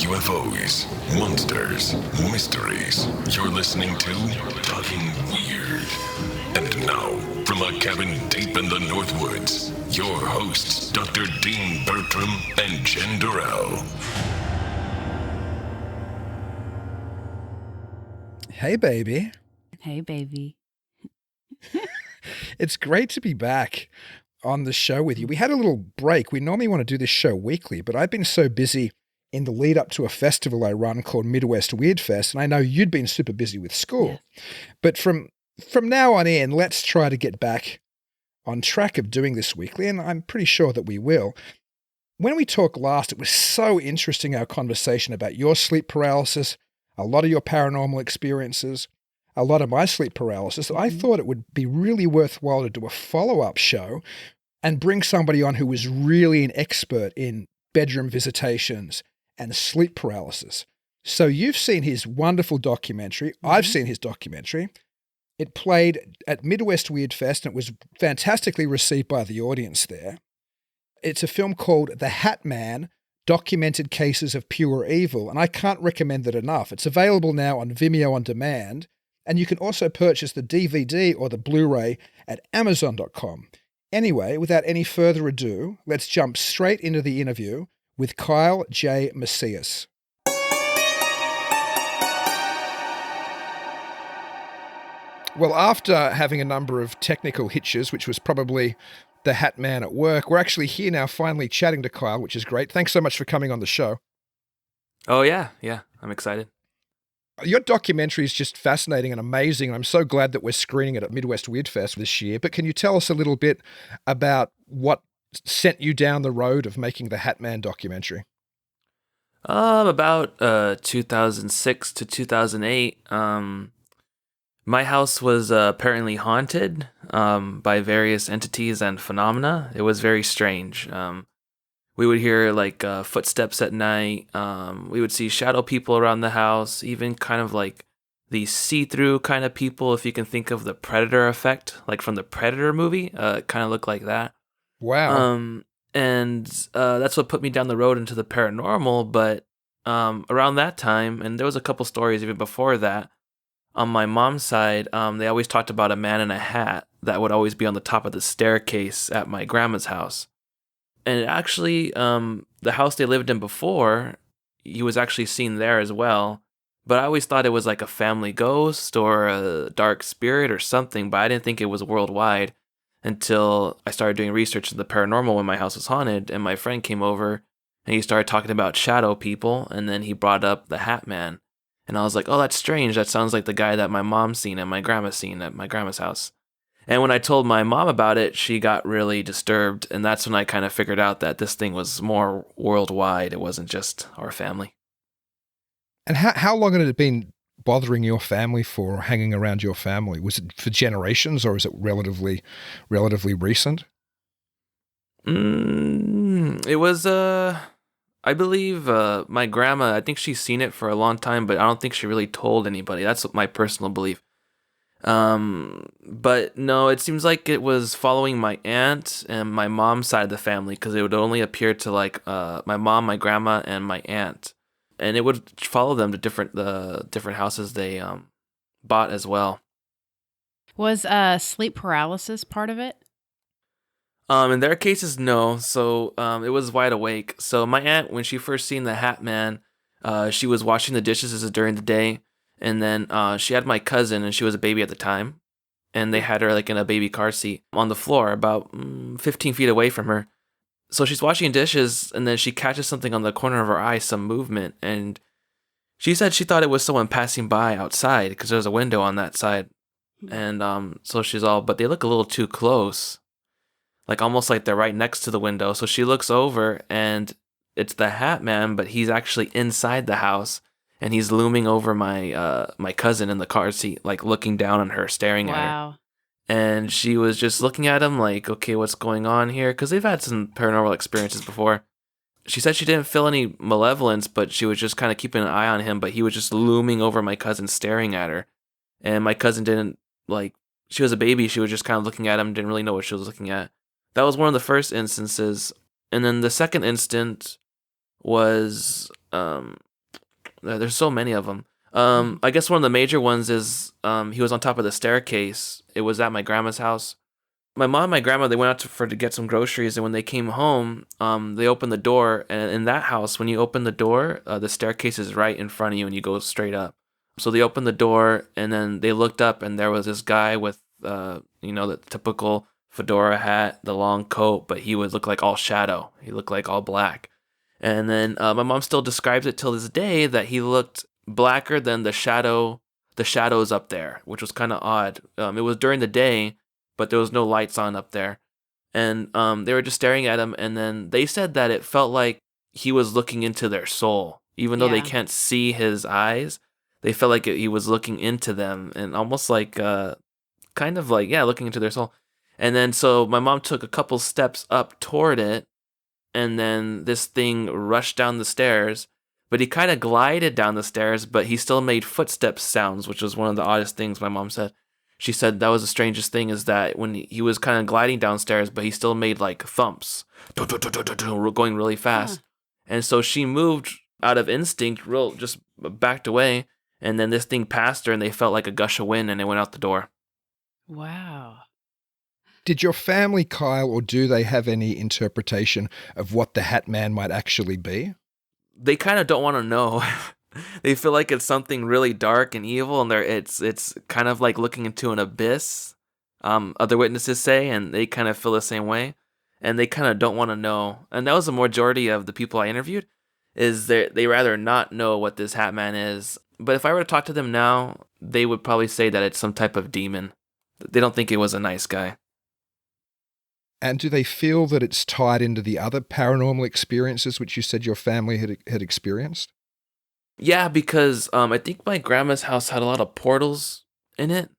UFOs, monsters, mysteries. You're listening to Talking Weird. And now, from a cabin deep in the Northwoods, your hosts, Dr. Dean Bertram and Jenn Durrell. Hey, baby. Hey, baby. It's great to be back on the show with you. We had a little break. We normally want to do this show weekly, but I've been so busy in the lead up to a festival I run called Midwest Weird Fest, and I know you'd been super busy with school. Yeah. But from now on in, let's try to get back on track of doing this weekly, and I'm pretty sure that we will. When we talked last, it was so interesting, our conversation about your sleep paralysis, a lot of your paranormal experiences, a lot of my sleep paralysis. I thought it would be really worthwhile to do a follow-up show and bring somebody on who was really an expert in bedroom visitations and sleep paralysis. So you've seen his wonderful documentary. I've seen his documentary. It played at Midwest Weird Fest, and it was fantastically received by the audience there. It's a film called The Hat Man, Documented Cases of Pure Evil, and I can't recommend it enough. It's available now on Vimeo on demand, and you can also purchase the DVD or the Blu-ray at Amazon.com. Anyway, without any further ado, let's jump straight into the interview with Kyle J. Macias. Well, after having a number of technical hitches, which was probably the Hat Man at work, we're actually here now finally chatting to Kyle, which is great. Thanks so much for coming on the show. Oh, yeah, I'm excited. Your documentary is just fascinating and amazing, and I'm so glad that we're screening it at Midwest Weird Fest this year. But can you tell us a little bit about what sent you down the road of making the Hat Man documentary? About 2006 to 2008, my house was apparently haunted by various entities and phenomena. It was very strange. We would hear like footsteps at night. We would see shadow people around the house, even kind of like the see-through kind of people, if you can think of the Predator effect, like from the Predator movie. It kind of looked like that. Wow. And that's what put me down the road into the paranormal. But around that time, and there was a couple stories even before that, on my mom's side, they always talked about a man in a hat that would always be on the top of the staircase at my grandma's house. And actually, the house they lived in before, he was actually seen there as well. But I always thought it was like a family ghost or a dark spirit or something, but I didn't think it was worldwide until I started doing research in the paranormal when my house was haunted, and my friend came over and he started talking about shadow people, and then he brought up the Hat Man. And I was like, oh, that's strange. That sounds like the guy that my mom seen and my grandma seen at my grandma's house. And when I told my mom about it, she got really disturbed. And that's when I kind of figured out that this thing was more worldwide. It wasn't just our family. And how long had it been bothering your family for, or hanging around your family? Was it for generations, or is it relatively recent? It was, I believe my grandma, I think she's seen it for a long time, but I don't think she really told anybody. That's my personal belief. But no, it seems like it was following my aunt and my mom's side of the family, because it would only appear to like my mom, my grandma, and my aunt, and it would follow them to different houses they bought as well. Was sleep paralysis part of it? In their cases, no. So it was wide awake. So my aunt, when she first seen the Hat Man, she was washing the dishes during the day. And then she had my cousin, and she was a baby at the time. And they had her like in a baby car seat on the floor about 15 feet away from her. So she's washing dishes, and then she catches something on the corner of her eye, some movement. And she said she thought it was someone passing by outside because there's a window on that side. And so she's all, but they look a little too close. Like almost like they're right next to the window. So she looks over, and it's the Hat Man, but he's actually inside the house. And he's looming over my cousin in the car seat, like looking down on her, staring at her. And she was just looking at him like, okay, what's going on here? Because they've had some paranormal experiences before. She said she didn't feel any malevolence, but she was just kind of keeping an eye on him. But he was just looming over my cousin, staring at her. And my cousin didn't, like, she was a baby. She was just kind of looking at him, didn't really know what she was looking at. That was one of the first instances. And then the second instant was There's so many of them. I guess one of the major ones is he was on top of the staircase. It was at my grandma's house. My mom and my grandma, they went out to get some groceries, and when they came home, they opened the door, and in that house, when you open the door, the staircase is right in front of you, and you go straight up. So they opened the door, and then they looked up, and there was this guy with, the typical fedora hat, the long coat, but he would look like all shadow. He looked like all black. And then my mom still describes it till this day that he looked blacker than the shadows up there, which was kind of odd. It was during the day, but there was no lights on up there. And they were just staring at him, and then they said that it felt like he was looking into their soul. Even though they can't see his eyes, they felt like he was looking into them, and almost like, looking into their soul. And then so my mom took a couple steps up toward it, and then this thing rushed down the stairs, but he kind of glided down the stairs, but he still made footsteps sounds, which was one of the oddest things my mom said. She said that was the strangest thing, is that when he was kind of gliding downstairs, but he still made like thumps, going really fast. And so she moved out of instinct, just backed away, and then this thing passed her, and they felt like a gush of wind, and it went out the door. Wow. Did your family, Kyle, or do they have any interpretation of what the Hat Man might actually be? They kind of don't want to know. They feel like it's something really dark and evil, and it's kind of like looking into an abyss. Other witnesses say, and they kind of feel the same way, and they kind of don't want to know. And that was the majority of the people I interviewed, is they rather not know what this Hat Man is. But if I were to talk to them now, they would probably say that it's some type of demon. They don't think it was a nice guy. And do they feel that it's tied into the other paranormal experiences which you said your family had experienced? Yeah, because I think my grandma's house had a lot of portals in it.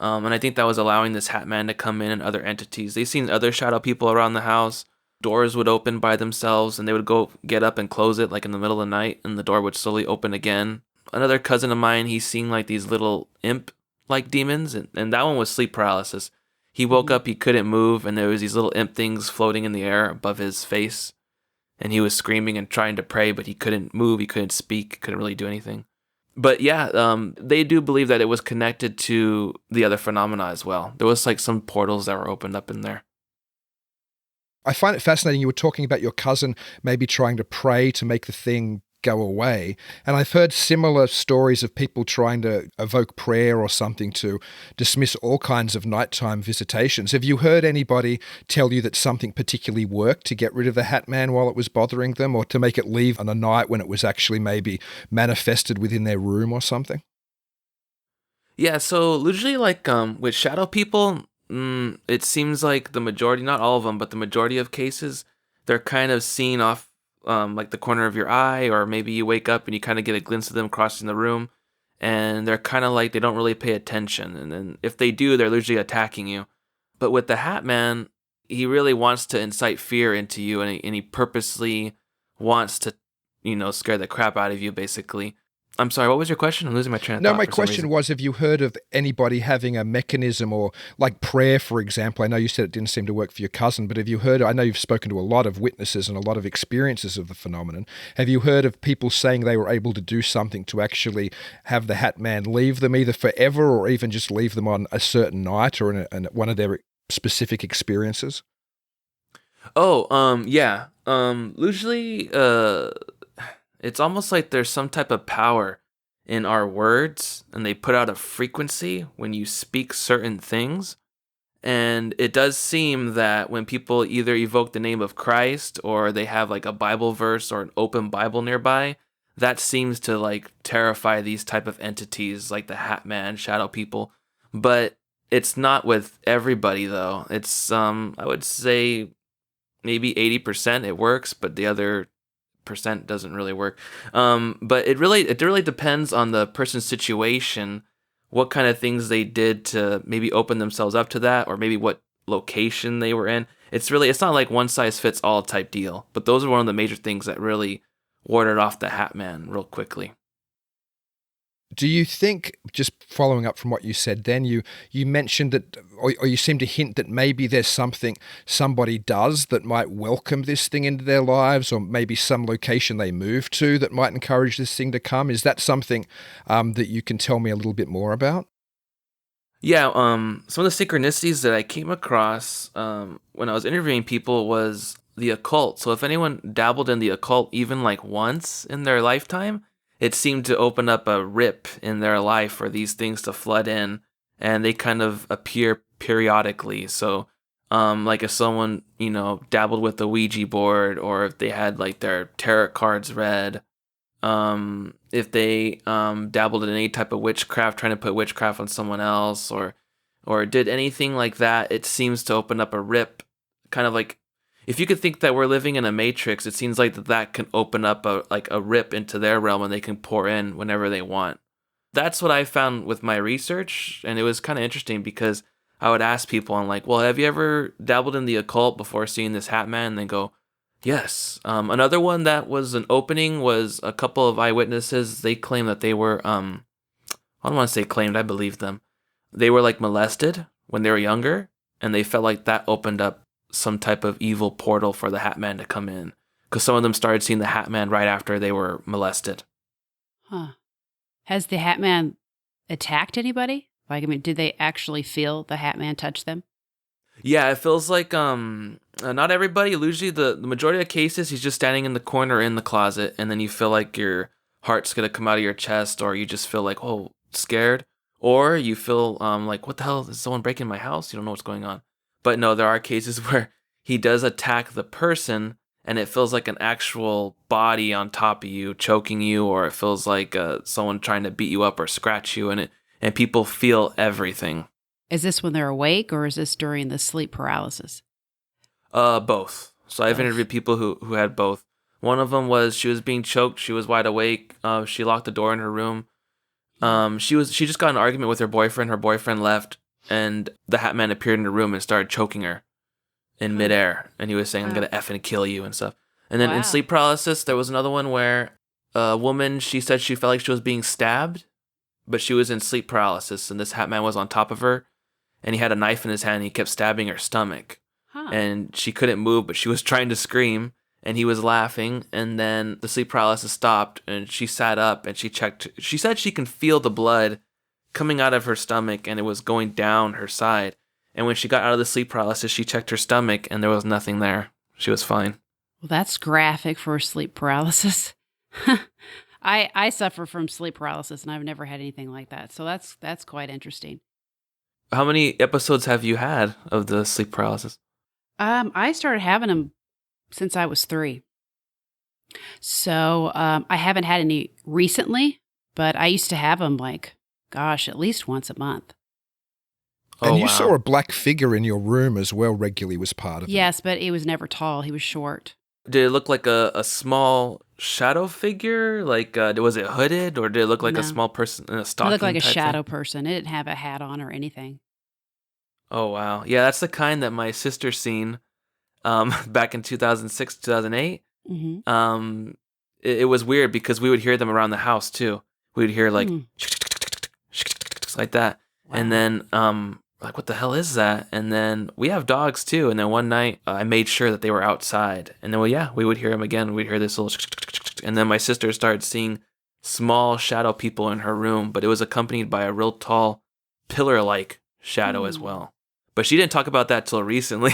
And I think that was allowing this Hat Man to come in and other entities. They seen other shadow people around the house. Doors would open by themselves, and they would go get up and close it like in the middle of the night, and the door would slowly open again. Another cousin of mine, he's seen like these little imp-like demons, and that one was sleep paralysis. He woke up, he couldn't move, and there was these little imp things floating in the air above his face. And he was screaming and trying to pray, but he couldn't move, he couldn't speak, couldn't really do anything. But yeah, they do believe that it was connected to the other phenomena as well. There was like some portals that were opened up in there. I find it fascinating. You were talking about your cousin maybe trying to pray to make the thing go away. And I've heard similar stories of people trying to evoke prayer or something to dismiss all kinds of nighttime visitations. Have you heard anybody tell you that something particularly worked to get rid of the Hat Man while it was bothering them, or to make it leave on a night when it was actually maybe manifested within their room or something? Yeah, so usually like with shadow people, it seems like the majority, not all of them, but the majority of cases, they're kind of seen off like the corner of your eye, or maybe you wake up and you kind of get a glimpse of them crossing the room, and they're kind of like they don't really pay attention, and then if they do, they're usually attacking you. But with the Hat Man, he really wants to incite fear into you, and he purposely wants to, scare the crap out of you, basically. I'm sorry, what was your question? I'm losing my train of thought. No, my question was, have you heard of anybody having a mechanism, or like prayer, for example? I know you said it didn't seem to work for your cousin, but have you heard, I know you've spoken to a lot of witnesses and a lot of experiences of the phenomenon. Have you heard of people saying they were able to do something to actually have the Hat Man leave them either forever, or even just leave them on a certain night, or in one of their specific experiences? Oh, yeah. Usually, it's almost like there's some type of power in our words, and they put out a frequency when you speak certain things. And it does seem that when people either evoke the name of Christ, or they have like a Bible verse or an open Bible nearby, that seems to like terrify these type of entities like the Hat Man, shadow people. But it's not with everybody though. It's I would say maybe 80% it works, but the other percent doesn't really work. But it really depends on the person's situation, what kind of things they did to maybe open themselves up to that, or maybe what location they were in. It's not like one size fits all type deal, but those are one of the major things that really warded off the Hat Man real quickly. Do you think, just following up from what you said then, you mentioned that, or you seem to hint that maybe there's something somebody does that might welcome this thing into their lives, or maybe some location they move to that might encourage this thing to come? Is that something that you can tell me a little bit more about? Yeah, some of the synchronicities that I came across when I was interviewing people was the occult. So if anyone dabbled in the occult even like once in their lifetime, it seemed to open up a rip in their life for these things to flood in, and they kind of appear periodically. So, like if someone, dabbled with the Ouija board, or if they had like their tarot cards read, if they dabbled in any type of witchcraft, trying to put witchcraft on someone else, or did anything like that, it seems to open up a rip, kind of like, if you could think that we're living in a matrix, it seems like that can open up a rip into their realm, and they can pour in whenever they want. That's what I found with my research, and it was kind of interesting because I would ask people, I'm like, well, have you ever dabbled in the occult before seeing this Hat Man? And they go, yes. Another one that was an opening was a couple of eyewitnesses. They claim that they were, I don't want to say claimed, I believe them. They were like molested when they were younger, and they felt like that opened up some type of evil portal for the Hat Man to come in. Because some of them started seeing the Hat Man right after they were molested. Huh. Has the Hat Man attacked anybody? Like, I mean, did they actually feel the Hat Man touch them? Yeah, it feels like not everybody. Usually the majority of cases, he's just standing in the corner in the closet, and then you feel like your heart's gonna come out of your chest, or you just feel like, oh, scared, or you feel like, what the hell, is someone breaking my house? You don't know what's going on. But no, there are cases where he does attack the person, and it feels like an actual body on top of you, choking you, or it feels like someone trying to beat you up or scratch you, and people feel everything. Is this when they're awake, or is this during the sleep paralysis? Both. So I've Both. interviewed people who had both. One of them was she was being choked. She was wide awake. She locked the door in her room. She just got in an argument with her boyfriend. Her boyfriend left, and the Hat Man appeared in her room and started choking her in midair. And he was saying, "I'm gonna effing kill you" and stuff. And then in sleep paralysis, there was another one where a woman, she said she felt like she was being stabbed, but she was in sleep paralysis, and this Hat Man was on top of her, and he had a knife in his hand, and he kept stabbing her stomach. And she couldn't move, but she was trying to scream, and he was laughing, and then the sleep paralysis stopped, and she sat up, and she checked. She said she can feel the blood coming out of her stomach, and it was going down her side. And when she got out of the sleep paralysis, she checked her stomach, and there was nothing there. She was fine. Well, that's graphic for sleep paralysis. I suffer from sleep paralysis, and I've never had anything like that. So that's quite interesting. How many episodes have you had of the sleep paralysis? I started having them since I was 3. So I haven't had any recently, but I used to have them at least once a month. And you saw a black figure in your room as well regularly was part of it. Yes, but he was never tall. He was short. Did it look like a small shadow figure? Like, was it hooded, or did it look like a small person in a stocking? It looked like a shadow thing? person. It didn't have a hat on or anything. Oh, wow. Yeah, that's the kind that my sister seen back in 2006, 2008. Mm-hmm. It was weird because we would hear them around the house, too. We would hear, like, like that. Wow. And then, like, what the hell is that? And then we have dogs, too. And then one night, I made sure that they were outside. And then, we would hear them again. We'd hear this little... And then my sister started seeing small shadow people in her room, but it was accompanied by a real tall pillar-like shadow as well. But she didn't talk about that till recently.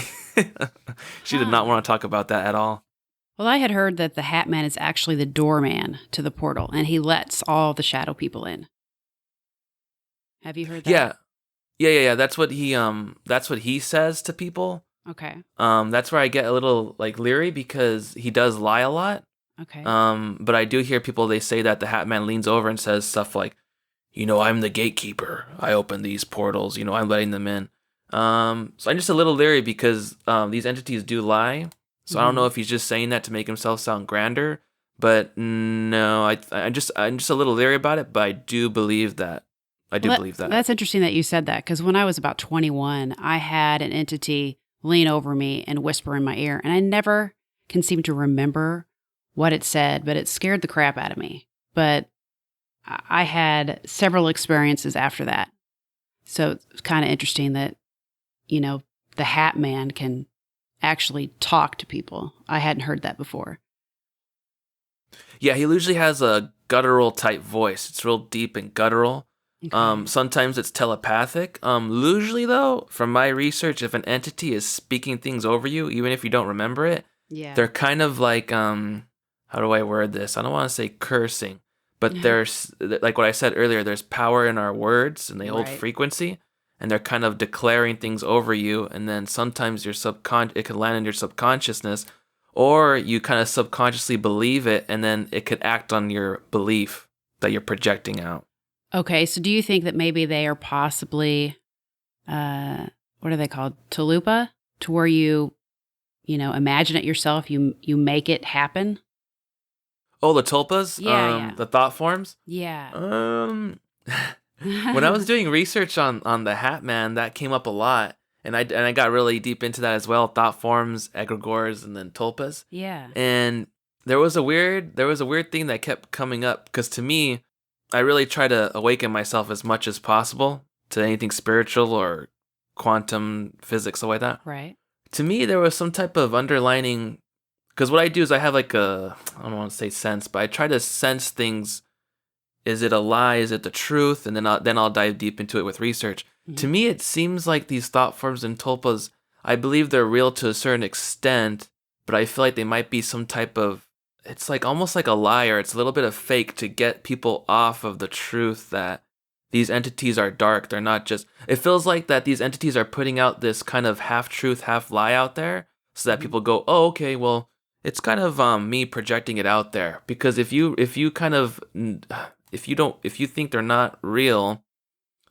She did not want to talk about that at all. Well, I had heard that the Hat Man is actually the doorman to the portal, and he lets all the shadow people in. Have you heard that? Yeah. That's what he says to people. Okay. That's where I get a little leery because he does lie a lot. Okay. But I do hear people, they say that the Hat Man leans over and says stuff like, I'm the gatekeeper. I open these portals. I'm letting them in. So I'm just a little leery because these entities do lie. So I don't know if he's just saying that to make himself sound grander. But no, I'm just a little leery about it. But I do believe that. Believe that. That's interesting that you said that, because when I was about 21, I had an entity lean over me and whisper in my ear, and I never can seem to remember what it said, but it scared the crap out of me. But I had several experiences after that. So it's kind of interesting that, the Hat Man can actually talk to people. I hadn't heard that before. Yeah, he usually has a guttural type voice. It's real deep and guttural. Okay. Sometimes it's telepathic. Usually though, from my research, if an entity is speaking things over you, even if you don't remember it, Yeah. they're kind of like how do I word this? I don't want to say cursing, but there's like what I said earlier, there's power in our words and they hold Right. frequency, and they're kind of declaring things over you, and then sometimes it could land in your subconsciousness, or you kind of subconsciously believe it, and then it could act on your belief that you're projecting out. Okay, so do you think that maybe they are possibly, what are they called? Tulpa? To where you imagine it yourself, you make it happen? Oh, the tulpas? Yeah. The thought forms? Yeah. When I was doing research on the Hat Man, that came up a lot, and I got really deep into that as well. Thought forms, egregores, and then tulpas. Yeah. And there was a weird thing that kept coming up, because to me, I really try to awaken myself as much as possible to anything spiritual or quantum physics, stuff like that. Right. To me, there was some type of underlining, because what I do is I have like I don't want to say sense, but I try to sense things. Is it a lie? Is it the truth? And then I'll dive deep into it with research. Mm-hmm. To me, it seems like these thought forms and tulpas, I believe they're real to a certain extent, but I feel like they might be some type of, it's like almost like a lie, or it's a little bit of fake to get people off of the truth that these entities are dark. They're not just, it feels like that these entities are putting out this kind of half truth, half lie out there, so that people go, oh, okay, well, it's kind of me projecting it out there. Because if you think they're not real,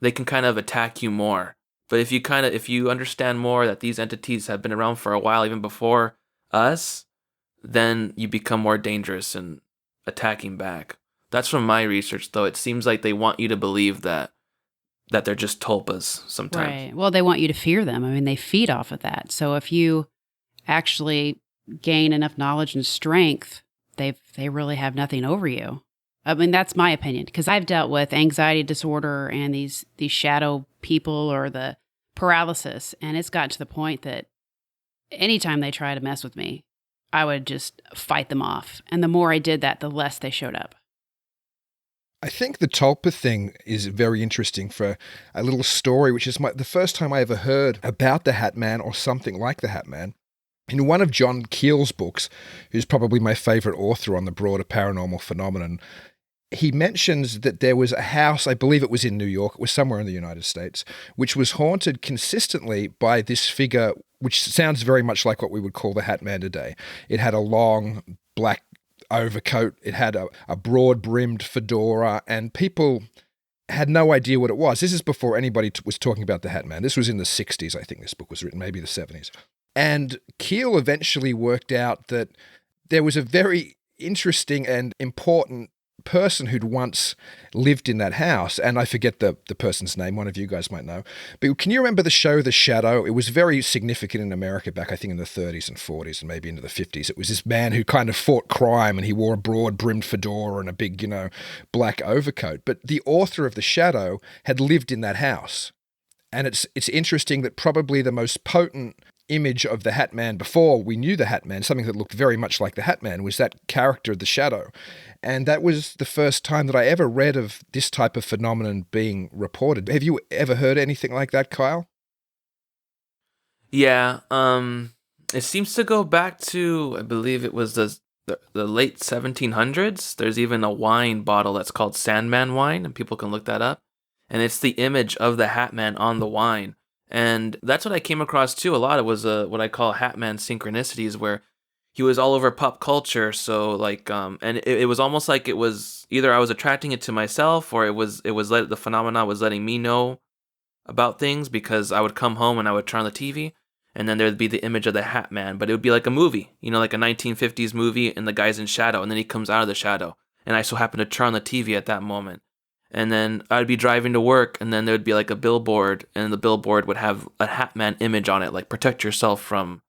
they can kind of attack you more. But if you understand more that these entities have been around for a while, even before us, then you become more dangerous in attacking back. That's from my research, though. It seems like they want you to believe that they're just tulpas sometimes. Right. Well, they want you to fear them. I mean, they feed off of that. So if you actually gain enough knowledge and strength, they really have nothing over you. I mean, that's my opinion, because I've dealt with anxiety disorder and these shadow people or the paralysis, and it's gotten to the point that anytime they try to mess with me, I would just fight them off. And the more I did that, the less they showed up. I think the tulpa thing is very interesting for a little story, which is the first time I ever heard about the Hat Man or something like the Hat Man. In one of John Keel's books, who's probably my favorite author on the broader paranormal phenomenon, he mentions that there was a house, I believe it was in New York, it was somewhere in the United States, which was haunted consistently by this figure, which sounds very much like what we would call the Hat Man today. It had a long black overcoat, it had a broad-brimmed fedora, and people had no idea what it was. This is before anybody was talking about the Hat Man. This was in the 60s, I think this book was written, maybe the 70s. And Keel eventually worked out that there was a very interesting and important person who'd once lived in that house, and I forget the person's name, one of you guys might know. But can you remember the show The Shadow? It was very significant in America back, I think, in the 30s and 40s and maybe into the 50s. It was this man who kind of fought crime, and he wore a broad-brimmed fedora and a big, black overcoat. But the author of The Shadow had lived in that house. And it's interesting that probably the most potent image of the Hat Man before we knew the Hat Man, something that looked very much like the Hat Man, was that character, the Shadow. And that was the first time that I ever read of this type of phenomenon being reported. Have you ever heard anything like that, Kyle? Yeah, it seems to go back to, I believe it was the late 1700s. There's even a wine bottle that's called Sandman wine, and people can look that up. And it's the image of the Hat Man on the wine. And that's what I came across too a lot. It was what I call Hat Man synchronicities, where he was all over pop culture. So like, and it was almost like it was either I was attracting it to myself, or the phenomena was letting me know about things, because I would come home and I would turn on the TV, and then there'd be the image of the Hat Man, but it would be like a movie, like a 1950s movie, and the guy's in shadow, and then he comes out of the shadow, and I so happen to turn on the TV at that moment. And then I'd be driving to work, and then there'd be like a billboard, and the billboard would have a Hat Man image on it, like protect yourself from,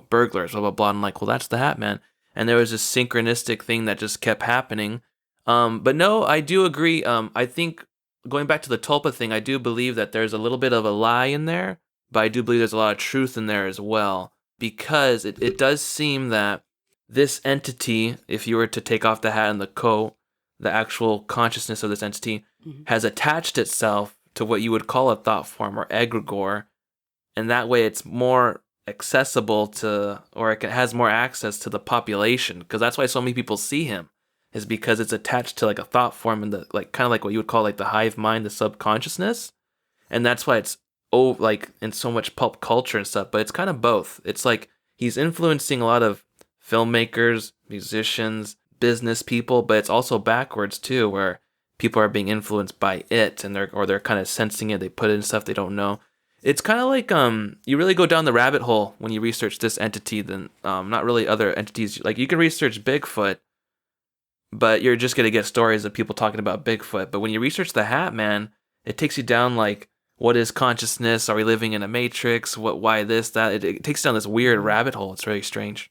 burglars, blah, blah, blah. And I'm like, well, that's the Hat Man. And there was this synchronistic thing that just kept happening. But no, I do agree. I think going back to the tulpa thing, I do believe that there's a little bit of a lie in there, but I do believe there's a lot of truth in there as well, because it does seem that this entity, if you were to take off the hat and the coat, the actual consciousness of this entity has attached itself to what you would call a thought form or egregore, and that way it's more accessible to, or it has more access to the population, because that's why so many people see him, is because it's attached to like a thought form in the, like, kind of like what you would call like the hive mind, the subconsciousness, and that's why it's like in so much pulp culture and stuff. But it's kind of both. It's like he's influencing a lot of filmmakers, musicians, business people, but it's also backwards too, where people are being influenced by it, and they're kind of sensing it. They put in stuff they don't know. It's kind of like you really go down the rabbit hole when you research this entity than not really other entities. Like you can research Bigfoot, but you're just gonna get stories of people talking about Bigfoot. But when you research the Hat Man, it takes you down like, what is consciousness? Are we living in a matrix? Why this, that? It takes you down this weird rabbit hole. It's very strange.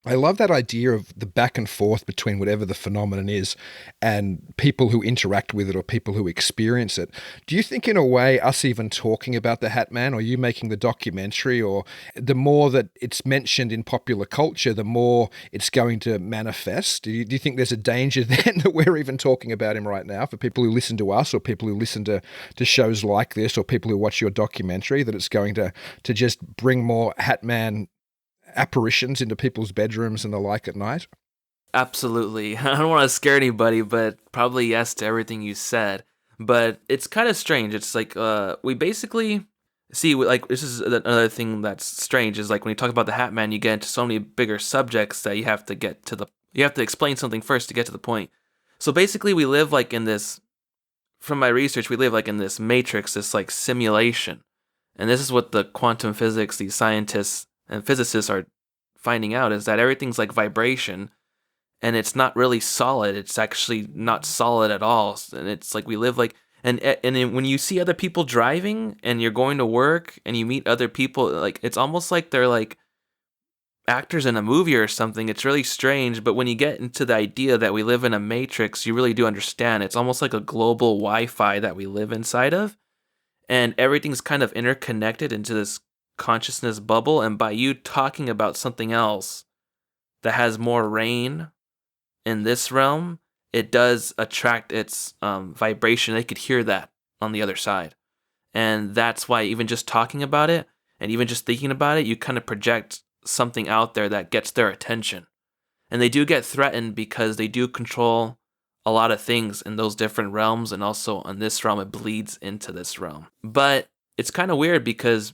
I love that idea of the back and forth between whatever the phenomenon is and people who interact with it or people who experience it. Do you think in a way us even talking about the Hat Man, or you making the documentary, or the more that it's mentioned in popular culture, the more it's going to manifest? Do you think there's a danger then that we're even talking about him right now for people who listen to us or people who listen to shows like this or people who watch your documentary, that it's going to just bring more Hat Man apparitions into people's bedrooms and the like at night? Absolutely. I don't want to scare anybody, but probably yes to everything you said. But it's kind of strange. It's like we basically see, like, this is another thing that's strange, is like when you talk about the Hat Man, you get into so many bigger subjects that you have to explain something first to get to the point. So basically we live like in this, from my research, we live like in this matrix, this like simulation. And this is what the quantum physics, these scientists and physicists are finding out, is that everything's like vibration, and it's not really solid. It's actually not solid at all. And it's like we live like, and then when you see other people driving and you're going to work and you meet other people, like it's almost like they're like actors in a movie or something. It's really strange. But when you get into the idea that we live in a matrix, you really do understand. It's almost like a global Wi-Fi that we live inside of, and everything's kind of interconnected into this consciousness bubble. And by you talking about something else that has more reign in this realm, it does attract its vibration. They could hear that on the other side, and that's why even just talking about it and even just thinking about it, you kind of project something out there that gets their attention. And they do get threatened because they do control a lot of things in those different realms, and also in this realm it bleeds into this realm. But it's kind of weird, because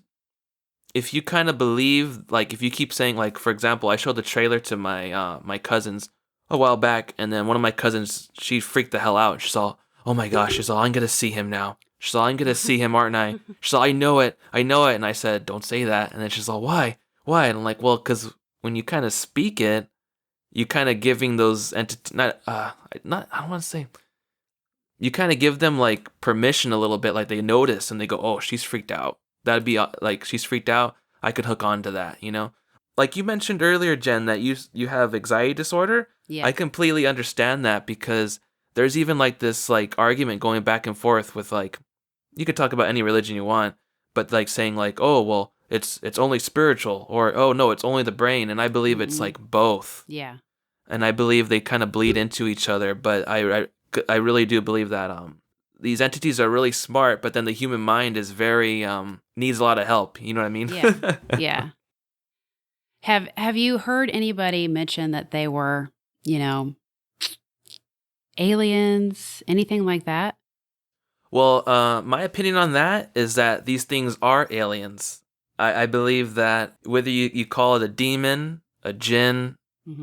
if you kind of believe, like if you keep saying, like for example, I showed the trailer to my my cousins a while back, and then one of my cousins, she freaked the hell out. She's all, oh my gosh, she's all, I'm gonna see him now. She's all, I'm gonna see him, aren't I? She's all, I know it. And I said, don't say that. And then she's all, why? And I'm like, well, because when you kind of speak it, you kind of giving those entities, I don't want to say, you kind of give them like permission a little bit, like they notice and they go, oh, she's freaked out. That'd be like, she's freaked out. I could hook on to that, you know? Like you mentioned earlier, Jen, that you have anxiety disorder. Yeah. I completely understand that, because there's even like this like argument going back and forth with, like, you could talk about any religion you want, but like saying like, oh, well, it's only spiritual, or, oh no, it's only the brain. And I believe it's like both. Yeah. And I believe they kind of bleed into each other. But I really do believe that these entities are really smart, but then the human mind is very needs a lot of help. You know what I mean? Yeah. Yeah. Have you heard anybody mention that they were, aliens, anything like that? Well, my opinion on that is that these things are aliens. I believe that whether you call it a demon, a jinn,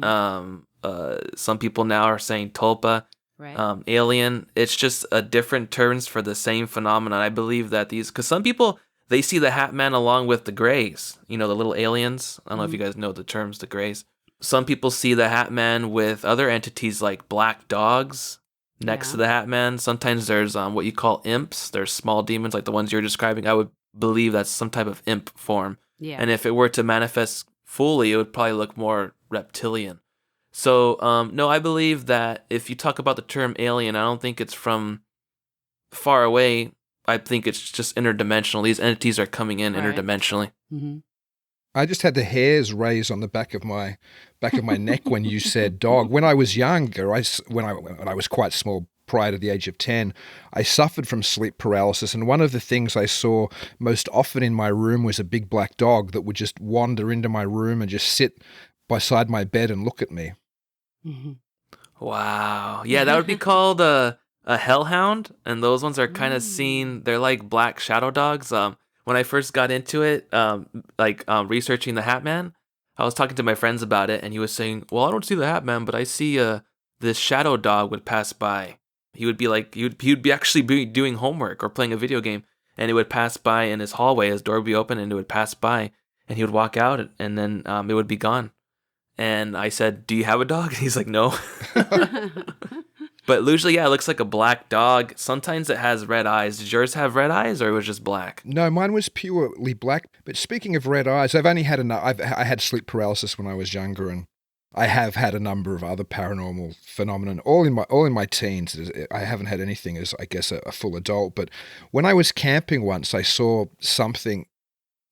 some people now are saying tulpa, right. Alien, it's just a different terms for the same phenomenon. I believe that because some people, they see the Hat Man along with the Greys, the little aliens. I don't know if you guys know the terms, the Greys. Some people see the Hat Man with other entities like black dogs next to the Hat Man. Sometimes there's what you call imps. There's small demons like the ones you're describing. I would believe that's some type of imp form. Yeah. And if it were to manifest fully, it would probably look more reptilian. So, no, I believe that if you talk about the term alien, I don't think it's from far away. I think it's just interdimensional. These entities are coming in Right. interdimensionally. Mm-hmm. I just had the hairs raise on the back of my neck when you said dog. When I was younger, when I was quite small, prior to the age of 10, I suffered from sleep paralysis, and one of the things I saw most often in my room was a big black dog that would just wander into my room and just sit beside my bed and look at me. Mm-hmm. Wow. Yeah, that would be called a hellhound, and those ones are kind of seen. They're like black shadow dogs. When I first got into it, researching the Hat Man, I was talking to my friends about it, and he was saying, "Well, I don't see the Hat Man, but I see this shadow dog would pass by. He would be like he would be actually be doing homework or playing a video game, and it would pass by in his hallway. His door would be open, and it would pass by, and he would walk out, and then it would be gone." And I said, "Do you have a dog?" And he's like, "No." But usually, yeah, it looks like a black dog. Sometimes it has red eyes. Did yours have red eyes, or it was just black? No, mine was purely black. But speaking of red eyes, I had sleep paralysis when I was younger, and I have had a number of other paranormal phenomenon, all in my teens. I haven't had anything as, I guess, a full adult. But when I was camping once, I saw something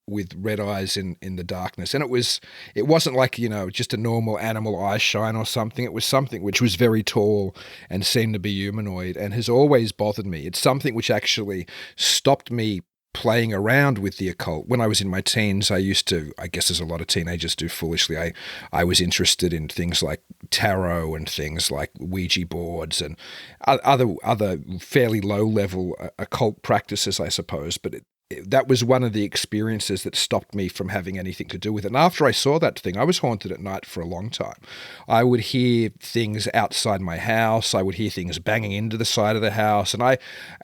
with red eyes in the darkness, and it wasn't like, just a normal animal eye shine or something. It was something which was very tall and seemed to be humanoid, and has always bothered me. It's something which actually stopped me playing around with the occult. When I was in my teens, I used to, I guess as a lot of teenagers do foolishly, I was interested in things like tarot and things like Ouija boards and other fairly low level occult practices, I suppose. But that was one of the experiences that stopped me from having anything to do with it. And after I saw that thing, I was haunted at night for a long time. I would hear things outside my house. I would hear things banging into the side of the house. And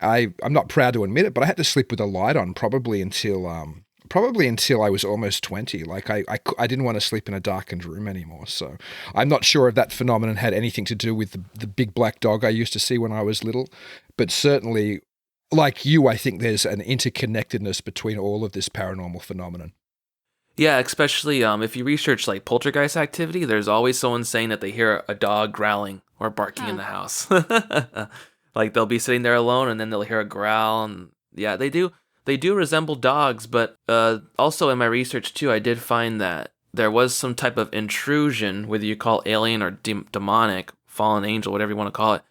I'm not proud to admit it, but I had to sleep with a light on probably until I was almost 20. Like I didn't want to sleep in a darkened room anymore. So I'm not sure if that phenomenon had anything to do with the big black dog I used to see when I was little, but certainly, like you, I think there's an interconnectedness between all of this paranormal phenomenon. Yeah, especially if you research like poltergeist activity, there's always someone saying that they hear a dog growling or barking in the house. Like they'll be sitting there alone, and then they'll hear a growl, and yeah, they do resemble dogs. But also in my research too, I did find that there was some type of intrusion, whether you call alien or demonic, fallen angel, whatever you want to call it,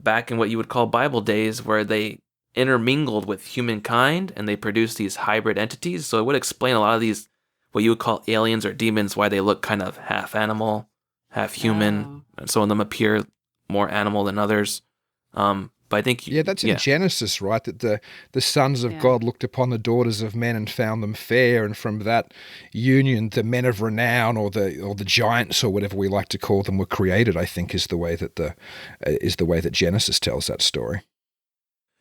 back in what you would call Bible days, where they intermingled with humankind and they produced these hybrid entities. So it would explain a lot of these, what you would call aliens or demons, why they look kind of half animal, half human. And some of them appear more animal than others. But I think that's in Genesis, right? That the sons of God looked upon the daughters of men and found them fair, and from that union, the men of renown, or the giants, or whatever we like to call them, were created. I think is the way that Genesis tells that story.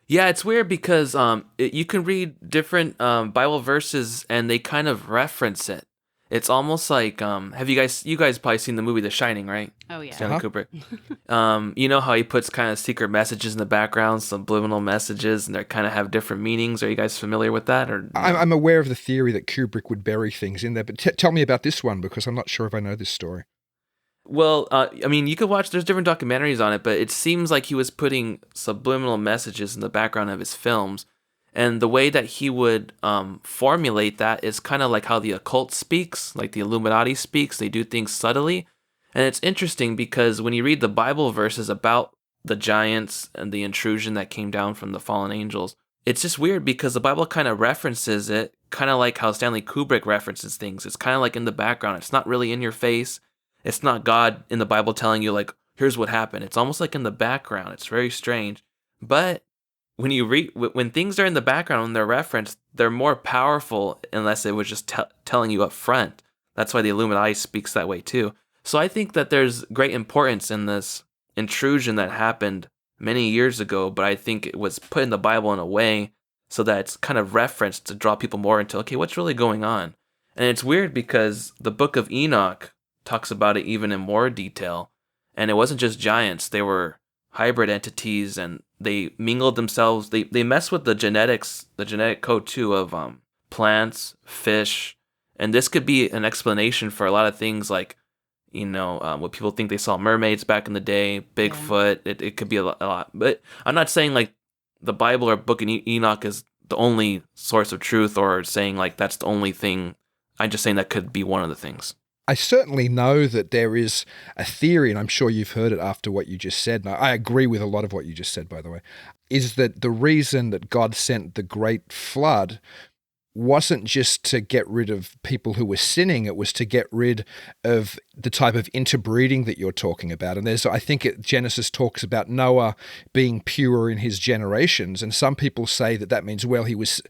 Yeah, it's weird because you can read different Bible verses and they kind of reference it. It's almost like have you guys probably seen the movie The Shining, right? Oh yeah. Stanley Kubrick. You know how he puts kind of secret messages in the background, subliminal messages, and they kind of have different meanings. Are you guys familiar with that? Or no? I'm aware of the theory that Kubrick would bury things in there, but tell me about this one, because I'm not sure if I know this story. Well, I mean, you could watch, there's different documentaries on it, but it seems like he was putting subliminal messages in the background of his films. And the way that he would formulate that is kind of like how the occult speaks, like the Illuminati speaks. They do things subtly. And it's interesting because when you read the Bible verses about the giants and the intrusion that came down from the fallen angels, it's just weird because the Bible kind of references it, kind of like how Stanley Kubrick references things. It's kind of like in the background. It's not really in your face. It's not God in the Bible telling you, like, here's what happened. It's almost like in the background. It's very strange. But when you read, when things are in the background, when they're referenced, they're more powerful unless it was just telling you up front. That's why the Illuminati speaks that way too. So I think that there's great importance in this intrusion that happened many years ago, but I think it was put in the Bible in a way so that it's kind of referenced to draw people more into, okay, what's really going on? And it's weird because the book of Enoch talks about it even in more detail. And it wasn't just giants, they were hybrid entities, and they mingled themselves. They mess with the genetics, the genetic code too of plants, fish. And this could be an explanation for a lot of things like, what people think they saw mermaids back in the day, Bigfoot. It could be a lot. But I'm not saying like the Bible or Book of Enoch is the only source of truth, or saying like that's the only thing. I'm just saying that could be one of the things. I certainly know that there is a theory, and I'm sure you've heard it after what you just said, and I agree with a lot of what you just said, by the way, is that the reason that God sent the great flood wasn't just to get rid of people who were sinning, it was to get rid of the type of interbreeding that you're talking about. And I think Genesis talks about Noah being pure in his generations, and some people say that means, well, he was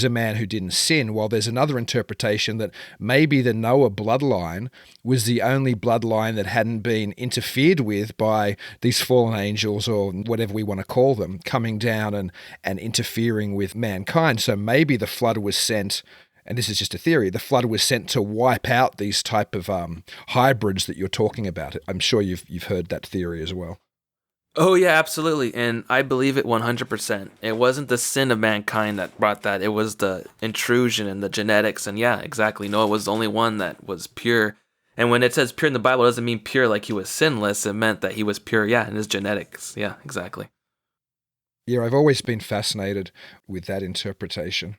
a man who didn't sin, while there's another interpretation that maybe the Noah bloodline was the only bloodline that hadn't been interfered with by these fallen angels, or whatever we want to call them, coming down and interfering with mankind. So maybe the flood was sent, and this is just a theory, the flood was sent to wipe out these type of hybrids that you're talking about. I'm sure you've heard that theory as well. Oh yeah, absolutely, and I believe it 100%. It wasn't the sin of mankind that brought that. It was the intrusion and the genetics, and yeah, exactly. Noah was the only one that was pure. And when it says pure in the Bible, it doesn't mean pure like he was sinless. It meant that he was pure, in his genetics. Yeah, exactly. Yeah, I've always been fascinated with that interpretation.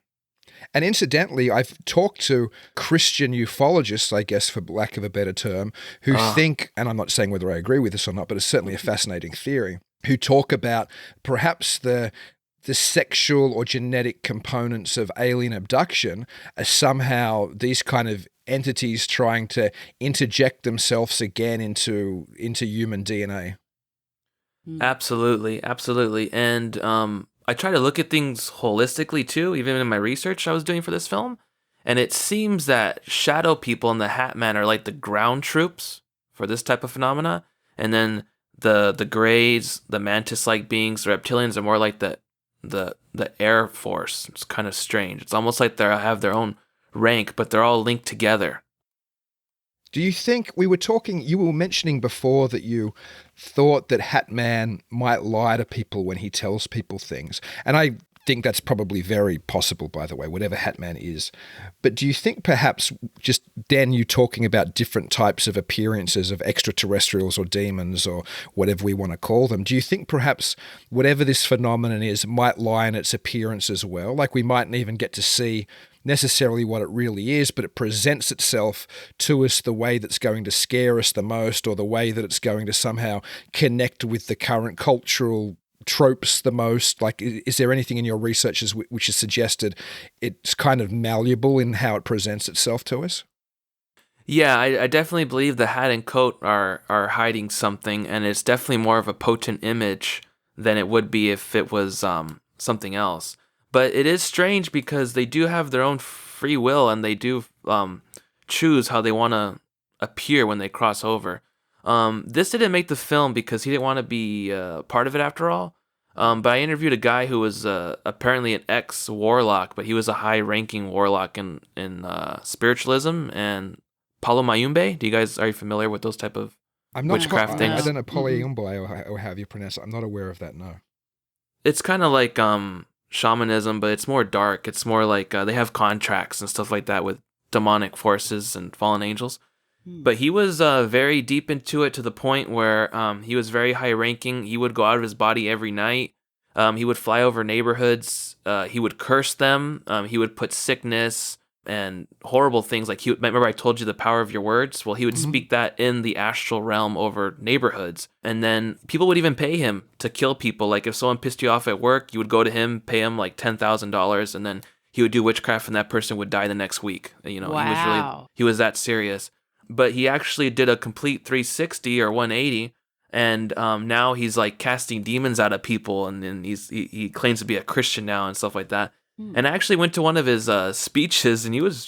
And incidentally, I've talked to Christian ufologists, I guess, for lack of a better term, who think, and I'm not saying whether I agree with this or not, but it's certainly a fascinating theory, who talk about perhaps the sexual or genetic components of alien abduction as somehow these kind of entities trying to interject themselves again into human DNA. Absolutely. And I try to look at things holistically too, even in my research I was doing for this film. And it seems that shadow people and the Hat Man are like the ground troops for this type of phenomena. And then the Greys, the mantis-like beings, the reptilians are more like the Air Force. It's kind of strange. It's almost like they have their own rank, but they're all linked together. Do you think, you were mentioning before that you thought that Hat Man might lie to people when he tells people things. And I think that's probably very possible, by the way, whatever Hat Man is. But do you think perhaps, just Dan, you talking about different types of appearances of extraterrestrials or demons or whatever we want to call them, do you think perhaps whatever this phenomenon is might lie in its appearance as well? Like we mightn't even get to see necessarily what it really is, but it presents itself to us the way that's going to scare us the most, or the way that it's going to somehow connect with the current cultural tropes the most? Like, is there anything in your researches which has suggested it's kind of malleable in how it presents itself to us? Yeah, I definitely believe the hat and coat are hiding something, and it's definitely more of a potent image than it would be if it was something else. But it is strange because they do have their own free will, and they do choose how they want to appear when they cross over. This didn't make the film because he didn't want to be part of it after all. But I interviewed a guy who was apparently an ex-warlock, but he was a high-ranking warlock in spiritualism and Palo Mayumbe. Are you familiar with those type of witchcraft things? I don't know, Polyumbai or however you pronounce it. I'm not aware of that, no. It's kind of like shamanism, but it's more dark. It's more like they have contracts and stuff like that with demonic forces and fallen angels. But he was very deep into it, to the point where he was very high ranking. He would go out of his body every night. He would fly over neighborhoods. He would curse them. He would put sickness and horrible things. Like, remember I told you the power of your words? Well, he would speak that in the astral realm over neighborhoods. And then people would even pay him to kill people. Like, if someone pissed you off at work, you would go to him, pay him like $10,000, and then he would do witchcraft, and that person would die the next week. Wow. He was that serious. But he actually did a complete 360 or 180, and now he's like casting demons out of people, and then he claims to be a Christian now and stuff like that. And I actually went to one of his speeches, and he was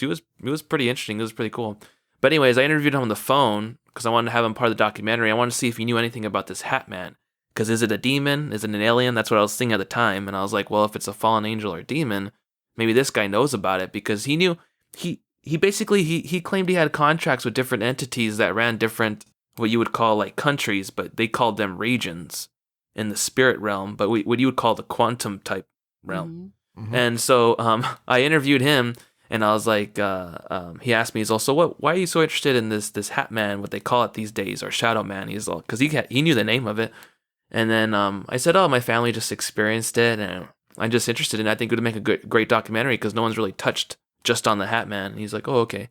pretty interesting. It was pretty cool. But anyways, I interviewed him on the phone because I wanted to have him part of the documentary. I wanted to see if he knew anything about this Hat Man. Because is it a demon? Is it an alien? That's what I was thinking at the time. And I was like, well, if it's a fallen angel or a demon, maybe this guy knows about it, because he knew he basically he claimed he had contracts with different entities that ran different, what you would call like countries, but they called them regions in the spirit realm, but what you would call the quantum type realm. And so I interviewed him, And I was like, he asked me, he's also, why are you so interested in this Hat Man, what they call it these days, or Shadow Man? He's all, because he knew the name of it. And then I said, oh, my family just experienced it, and I'm just interested in it. I think it would make a great documentary because no one's really touched just on the Hat Man. And he's like, oh, okay.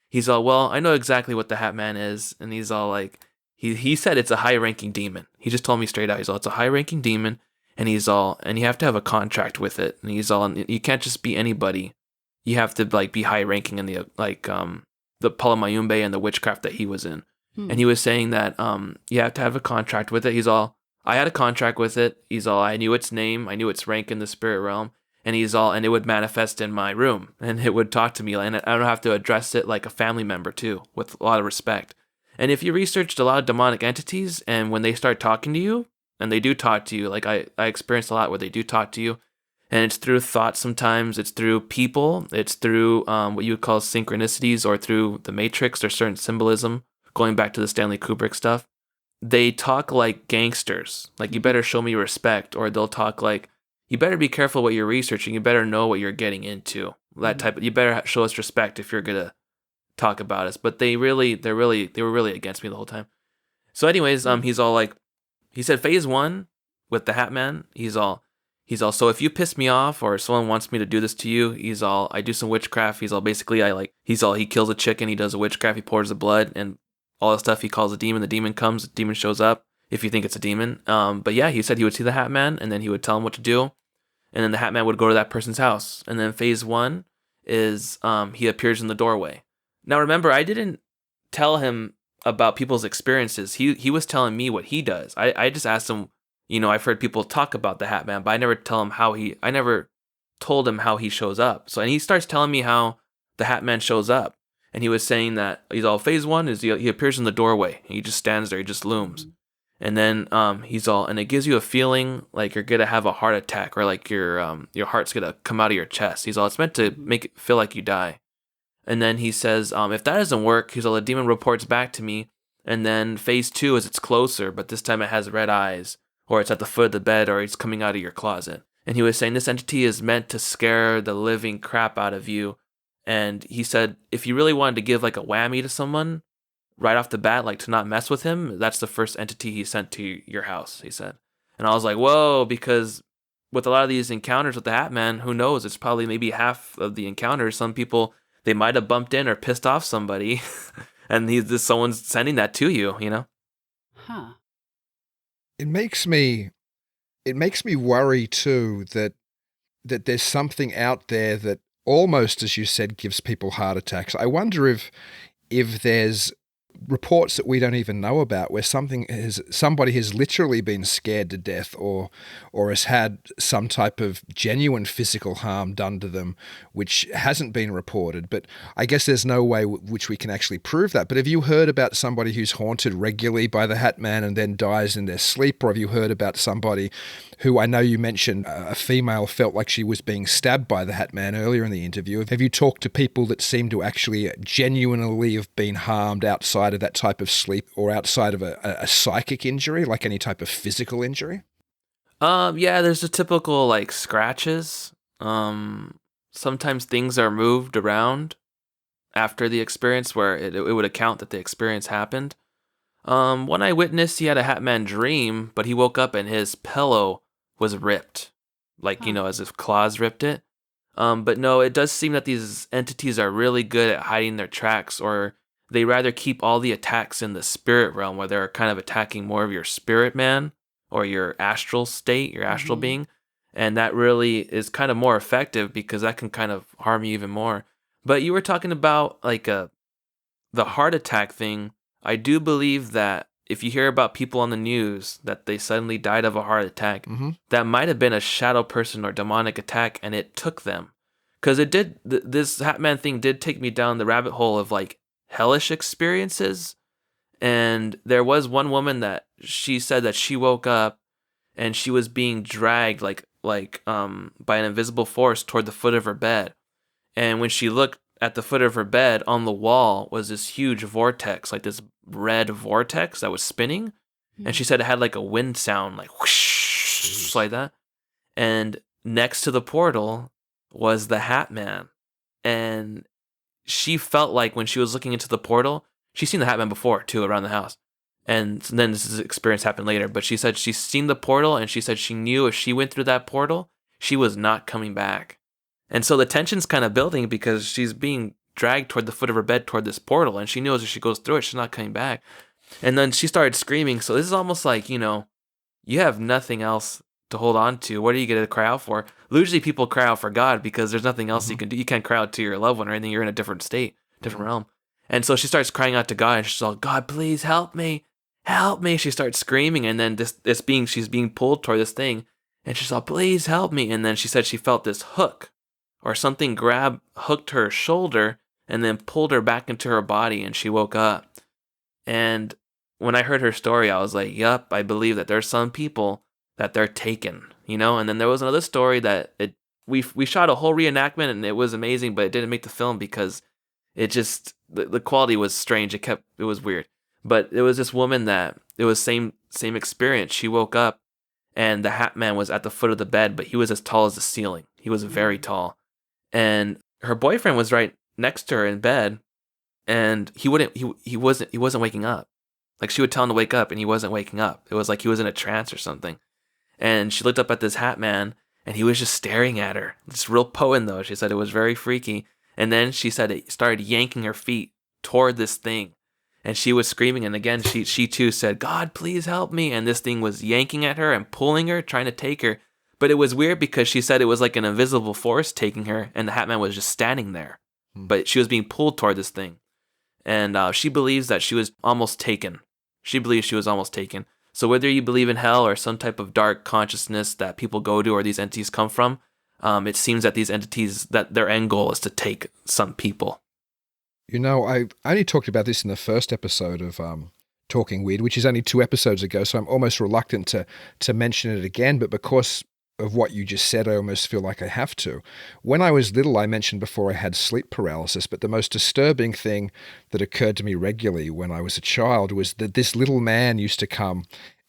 He's all, well, I know exactly what the Hat Man is. And he's all like, he said it's a high-ranking demon. He just told me straight out. He's all, it's a high-ranking demon, and he's all, and you have to have a contract with it. And he's all, and you can't just be anybody. You have to like be high-ranking in the Palamayumbe and the witchcraft that he was in. And he was saying that you have to have a contract with it. He's all, I had a contract with it. He's all, I knew its name, I knew its rank in the spirit realm, and he's all, and it would manifest in my room, and it would talk to me, and I don't have to address it like a family member too, with a lot of respect. And if you researched a lot of demonic entities, and when they start talking to you, and they do talk to you, like I experienced a lot where they do talk to you, and it's through thoughts sometimes, it's through people, it's through what you would call synchronicities, or through the Matrix, or certain symbolism, going back to the Stanley Kubrick stuff. They talk like gangsters, like you better show me respect, or they'll talk like, you better be careful what you're researching, you better know what you're getting into, that type of, you better show us respect if you're gonna talk about us. But they were really against me the whole time. So anyways, he's all like, he said phase 1 with the Hat Man, he's all, so if you piss me off or someone wants me to do this to you, he's all, I do some witchcraft. He's all, basically he kills a chicken, he does a witchcraft, he pours the blood and all that stuff. He calls a demon, the demon comes, the demon shows up if you think it's a demon. But yeah, he said he would see the Hat Man and then he would tell him what to do. And then the Hat Man would go to that person's house. And then phase 1 is he appears in the doorway. Now remember, I didn't tell him about people's experiences. He was telling me what he does. I just asked him, I've heard people talk about the Hat Man, but I never told him how he shows up. So, and he starts telling me how the Hat Man shows up. And he was saying that he's all, phase 1 is he appears in the doorway. And he just stands there, he just looms. And then he's all, and it gives you a feeling like you're gonna have a heart attack, or like your heart's gonna come out of your chest. He's all, it's meant to make it feel like you die. And then he says, if that doesn't work, he's all, the demon reports back to me. And then phase 2 is it's closer, but this time it has red eyes, or it's at the foot of the bed, or it's coming out of your closet. And he was saying this entity is meant to scare the living crap out of you. And he said, if you really wanted to give like a whammy to someone right off the bat, like to not mess with him, that's the first entity he sent to your house, he said. And I was like, whoa, because with a lot of these encounters with the Hat Man, who knows? It's probably maybe half of the encounters. Some people, they might have bumped in or pissed off somebody, and someone's sending that to you, Huh. It makes me worry too that there's something out there that almost, as you said, gives people heart attacks. I wonder if there's reports that we don't even know about where somebody has literally been scared to death or has had some type of genuine physical harm done to them, which hasn't been reported. But I guess there's no way which we can actually prove that. But have you heard about somebody who's haunted regularly by the Hat Man and then dies in their sleep? Or have you heard about somebody who, I know you mentioned a female felt like she was being stabbed by the Hat Man earlier in the interview. Have you talked to people that seem to actually genuinely have been harmed outside of that type of sleep, or outside of a psychic injury, like any type of physical injury? Yeah, there's the typical like scratches. Sometimes things are moved around after the experience where it would account that the experience happened. One eyewitness, he had a Hat Man dream, but he woke up and his pillow was ripped, like, as if claws ripped it. But no, it does seem that these entities are really good at hiding their tracks, or they rather keep all the attacks in the spirit realm, where they're kind of attacking more of your spirit man or your astral state, your astral being. And that really is kind of more effective because that can kind of harm you even more. But you were talking about like the heart attack thing. I do believe that if you hear about people on the news that they suddenly died of a heart attack, that might have been a shadow person or demonic attack, and it took them. Because it did, this Hat Man thing did take me down the rabbit hole of like hellish experiences. And there was one woman that she said that she woke up and she was being dragged by an invisible force toward the foot of her bed. And when she looked at the foot of her bed, on the wall was this huge vortex, like this red vortex that was spinning. And she said it had like a wind sound, like whoosh, like that. And next to the portal was the Hat Man. and she felt like when she was looking into the portal, she's seen the Hat Man before too around the house. And then this experience happened later, but she said she's seen the portal, and she said she knew if she went through that portal, she was not coming back. And so the tension's kind of building because she's being dragged toward the foot of her bed toward this portal, and she knows if she goes through it, she's not coming back. And then she started screaming. So this is almost like, you have nothing else to hold on to. What are you going to cry out for? Usually people cry out for God because there's nothing else you can do. You can't cry out to your loved one or anything. You're in a different state, different realm. And so she starts crying out to God, and she's like, God, please help me. Help me. She starts screaming, and then she's being pulled toward this thing, and she's like, please help me. And then she said she felt this hook or something hooked her shoulder and then pulled her back into her body, and she woke up. And when I heard her story, I was like, yup, I believe that there's some people that they're taken, And then there was another story that we shot a whole reenactment, and it was amazing, but it didn't make the film because it just, the quality was strange. It was weird. But it was this woman that it was same experience. She woke up, and the Hat Man was at the foot of the bed, but he was as tall as the ceiling. He was very tall, and her boyfriend was right next to her in bed, and he wasn't waking up. Like, she would tell him to wake up, and he wasn't waking up. It was like he was in a trance or something. And she looked up at this Hat Man, and he was just staring at her. It's real poem though. She said it was very freaky. And then she said it started yanking her feet toward this thing. And she was screaming, and again, she too said, God, please help me. And this thing was yanking at her and pulling her, trying to take her. But it was weird because she said it was like an invisible force taking her, and the Hat Man was just standing there. But she was being pulled toward this thing. And she believes that she was almost taken. She believes she was almost taken. So whether you believe in hell or some type of dark consciousness that people go to or these entities come from, it seems that these entities, that their end goal is to take some people. I only talked about this in the first episode of Talking Weird, which is only 2 episodes ago, so I'm almost reluctant to mention it again, but because of what you just said, I almost feel like I have to. When I was little, I mentioned before I had sleep paralysis, but the most disturbing thing that occurred to me regularly when I was a child was that this little man used to come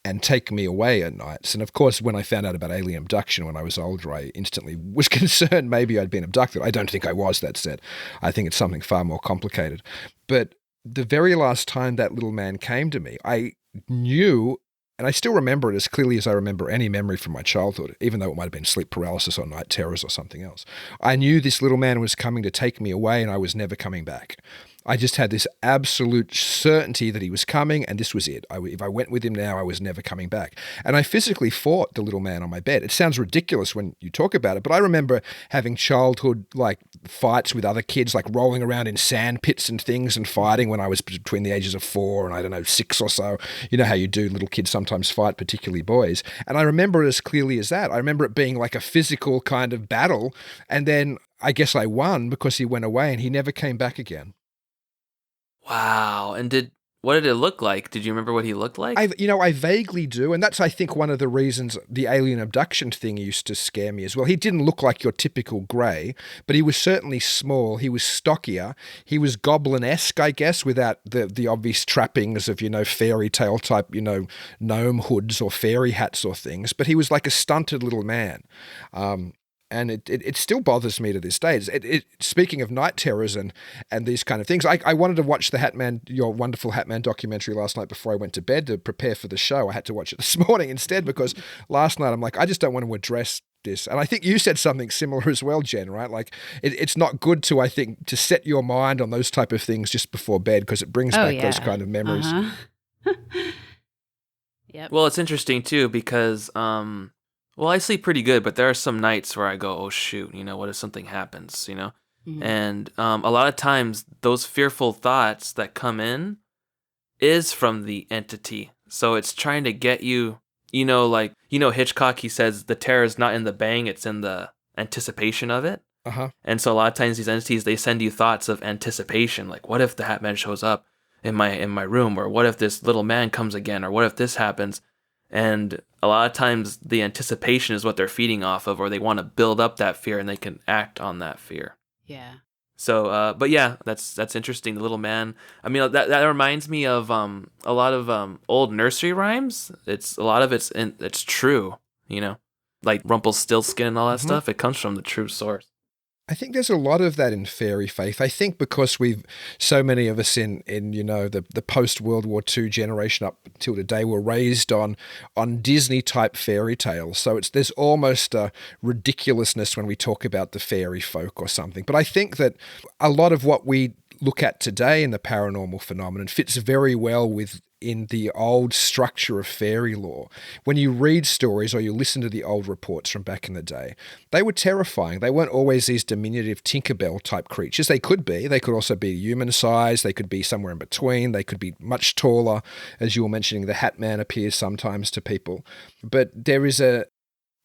and take me away at nights. And of course, when I found out about alien abduction when I was older, I instantly was concerned maybe I'd been abducted. I don't think I was, that said. I think it's something far more complicated. But the very last time that little man came to me, I knew, and I still remember it as clearly as I remember any memory from my childhood, even though it might have been sleep paralysis or night terrors or something else. I knew this little man was coming to take me away, and I was never coming back. I just had this absolute certainty that he was coming, and this was it. If I went with him now, I was never coming back. And I physically fought the little man on my bed. It sounds ridiculous when you talk about it, but I remember having childhood fights with other kids, like rolling around in sand pits and things and fighting when I was between the ages of 4 and 6 or so. You know how you do, little kids sometimes fight, particularly boys. And I remember it as clearly as that. I remember it being like a physical kind of battle, and then I guess I won because he went away and he never came back again. Wow. And what did it look like? Did you remember what he looked like? I vaguely do. And that's, I think, one of the reasons the alien abduction thing used to scare me as well. He didn't look like your typical grey, but he was certainly small. He was stockier. He was goblin-esque, I guess, without the obvious trappings of, fairy tale type, gnome hoods or fairy hats or things. But he was like a stunted little man. And it still bothers me to this day. Speaking of night terrors and these kind of things, I wanted to watch the Hat Man, your wonderful Hat Man documentary last night before I went to bed to prepare for the show. I had to watch it this morning instead because last night I'm like, I just don't want to address this. And I think you said something similar as well, Jen, right? Like it's not good to, I think, to set your mind on those type of things just before bed because it brings back those kind of memories. Uh-huh. Yep. Well, it's interesting too because well, I sleep pretty good, but there are some nights where I go, oh, shoot, what if something happens, Mm-hmm. And a lot of times those fearful thoughts that come in is from the entity. So it's trying to get you, Hitchcock, he says the terror is not in the bang, it's in the anticipation of it. Uh-huh. And so a lot of times these entities, they send you thoughts of anticipation. Like, what if the Hat Man shows up in my room? Or what if this little man comes again? Or what if this happens? And a lot of times the anticipation is what they're feeding off of, or they want to build up that fear and they can act on that fear. Yeah. So, but yeah, that's interesting. The little man. I mean, that reminds me of a lot of old nursery rhymes. A lot of it's true, like Rumpelstiltskin and all that stuff. It comes from the true source. I think there's a lot of that in fairy faith. I think because so many of us in the post World War II generation up till today were raised on Disney type fairy tales. So there's almost a ridiculousness when we talk about the fairy folk or something. But I think that a lot of what we look at today in the paranormal phenomenon fits very well in the old structure of fairy lore. When you read stories or you listen to the old reports from back in the day, they were terrifying. They weren't always these diminutive Tinkerbell type creatures. They could be. They could also be human size. They could be somewhere in between. They could be much taller. As you were mentioning, the Hat Man appears sometimes to people. But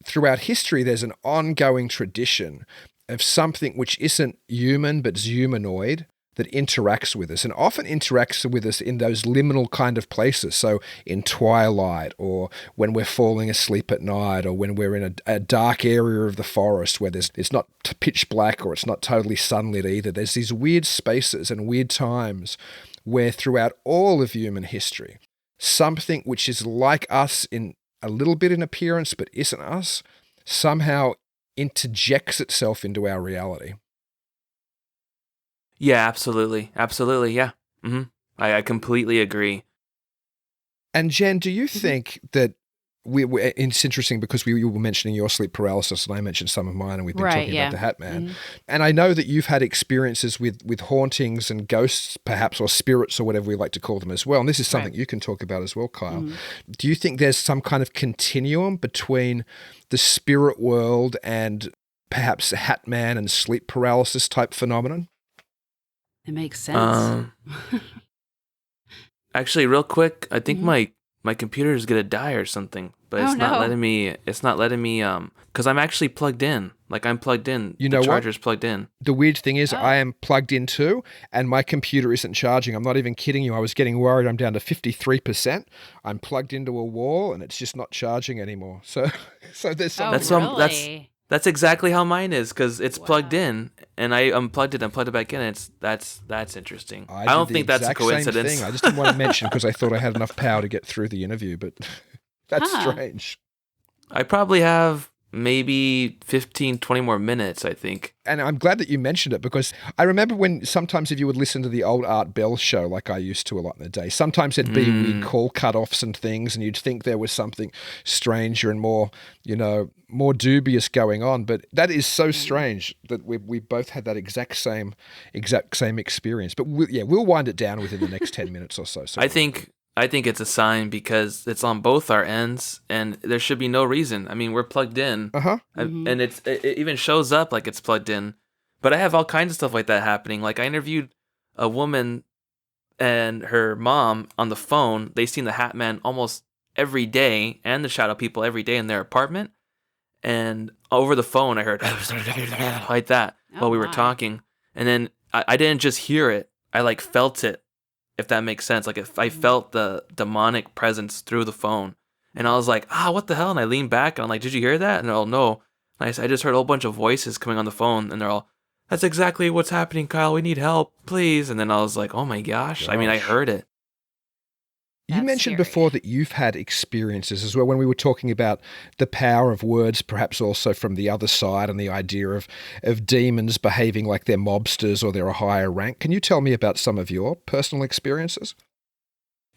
throughout history, there's an ongoing tradition of something which isn't human but is humanoid, that interacts with us, and often interacts with us in those liminal kind of places. So in twilight, or when we're falling asleep at night, or when we're in a dark area of the forest where it's not pitch black or it's not totally sunlit either. There's these weird spaces and weird times where throughout all of human history, something which is like us in a little bit in appearance but isn't us, somehow interjects itself into our reality. Yeah, absolutely. Absolutely, yeah. Mm-hmm. I completely agree. And Jen, do you think that it's interesting because you were mentioning your sleep paralysis and I mentioned some of mine, and we've been talking about the Hat Man. Mm-hmm. And I know that you've had experiences with hauntings and ghosts perhaps, or spirits or whatever we like to call them as well. And this is something you can talk about as well, Kyle. Mm-hmm. Do you think there's some kind of continuum between the spirit world and perhaps the Hat Man and sleep paralysis type phenomenon? It makes sense. Actually, real quick, I think my computer is gonna die or something, but it's not letting me. It's not letting me. Because I'm actually plugged in. Like I'm plugged in. You know the charger's plugged in. The weird thing is, I am plugged in too, and my computer isn't charging. I'm not even kidding you. I was getting worried. I'm down to 53%. I'm plugged into a wall, and it's just not charging anymore. So there's something. That's exactly how mine is, because it's plugged in, and I unplugged it and plugged it back in. That's interesting. I don't think that's a coincidence. Same thing. I just didn't want to mention because I thought I had enough power to get through the interview, but that's strange. I probably have maybe 15, 20 more minutes, I think. And I'm glad that you mentioned it, because I remember when sometimes if you would listen to the old Art Bell show, like I used to a lot in the day, sometimes there'd be weird call cut-offs and things, and you'd think there was something stranger and more dubious going on. But that is so strange that we both had that exact same experience. But we'll wind it down within the next 10 minutes or so. I think it's a sign because it's on both our ends, and there should be no reason. I mean, we're plugged in, and it even shows up like it's plugged in. But I have all kinds of stuff like that happening. Like I interviewed a woman and her mom on the phone. They seen the Hat Man almost every day, and the shadow people every day in their apartment. And over the phone, I heard like that while we were talking. And then I didn't just hear it; I like felt it. If that makes sense. Like if I felt the demonic presence through the phone, and I was like, what the hell? And I leaned back and I'm like, did you hear that? And they're all, no. And I just heard a whole bunch of voices coming on the phone, and they're all, that's exactly what's happening, Kyle. We need help, please. And then I was like, oh my gosh. I mean, I heard it. You mentioned before that you've had experiences as well when we were talking about the power of words, perhaps also from the other side, and the idea of demons behaving like they're mobsters or they're a higher rank. Can you tell me about some of your personal experiences?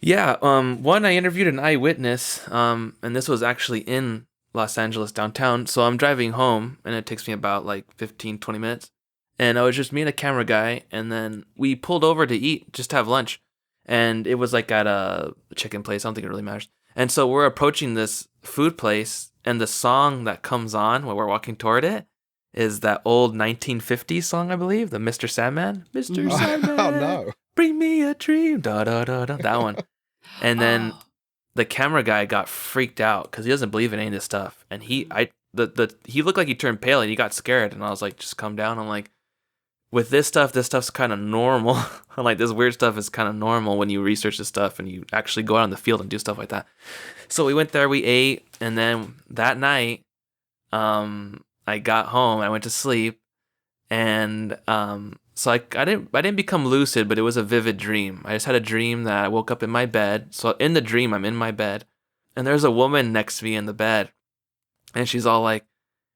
Yeah. One, I interviewed an eyewitness, and this was actually in Los Angeles downtown. So I'm driving home, and it takes me about like 15, 20 minutes. And I was just me and a camera guy, and then we pulled over to eat, just to have lunch. And it was like at a chicken place. I don't think it really matters. And so we're approaching this food place, and the song that comes on when we're walking toward it is that old 1950s song, I believe, the Mr. Sandman. Mr. Sandman, oh no, bring me a dream, da da da da. That one. And then the camera guy got freaked out because he doesn't believe in any of this stuff. And he looked like he turned pale, and he got scared. And I was like, just calm down. I'm like, with this stuff's kind of normal. Like this weird stuff is kind of normal when you research this stuff and you actually go out in the field and do stuff like that. So we went there, we ate, and then that night, I got home, I went to sleep, and so I didn't become lucid, but it was a vivid dream. I just had a dream that I woke up in my bed. So in the dream, I'm in my bed, and there's a woman next to me in the bed, and she's all like,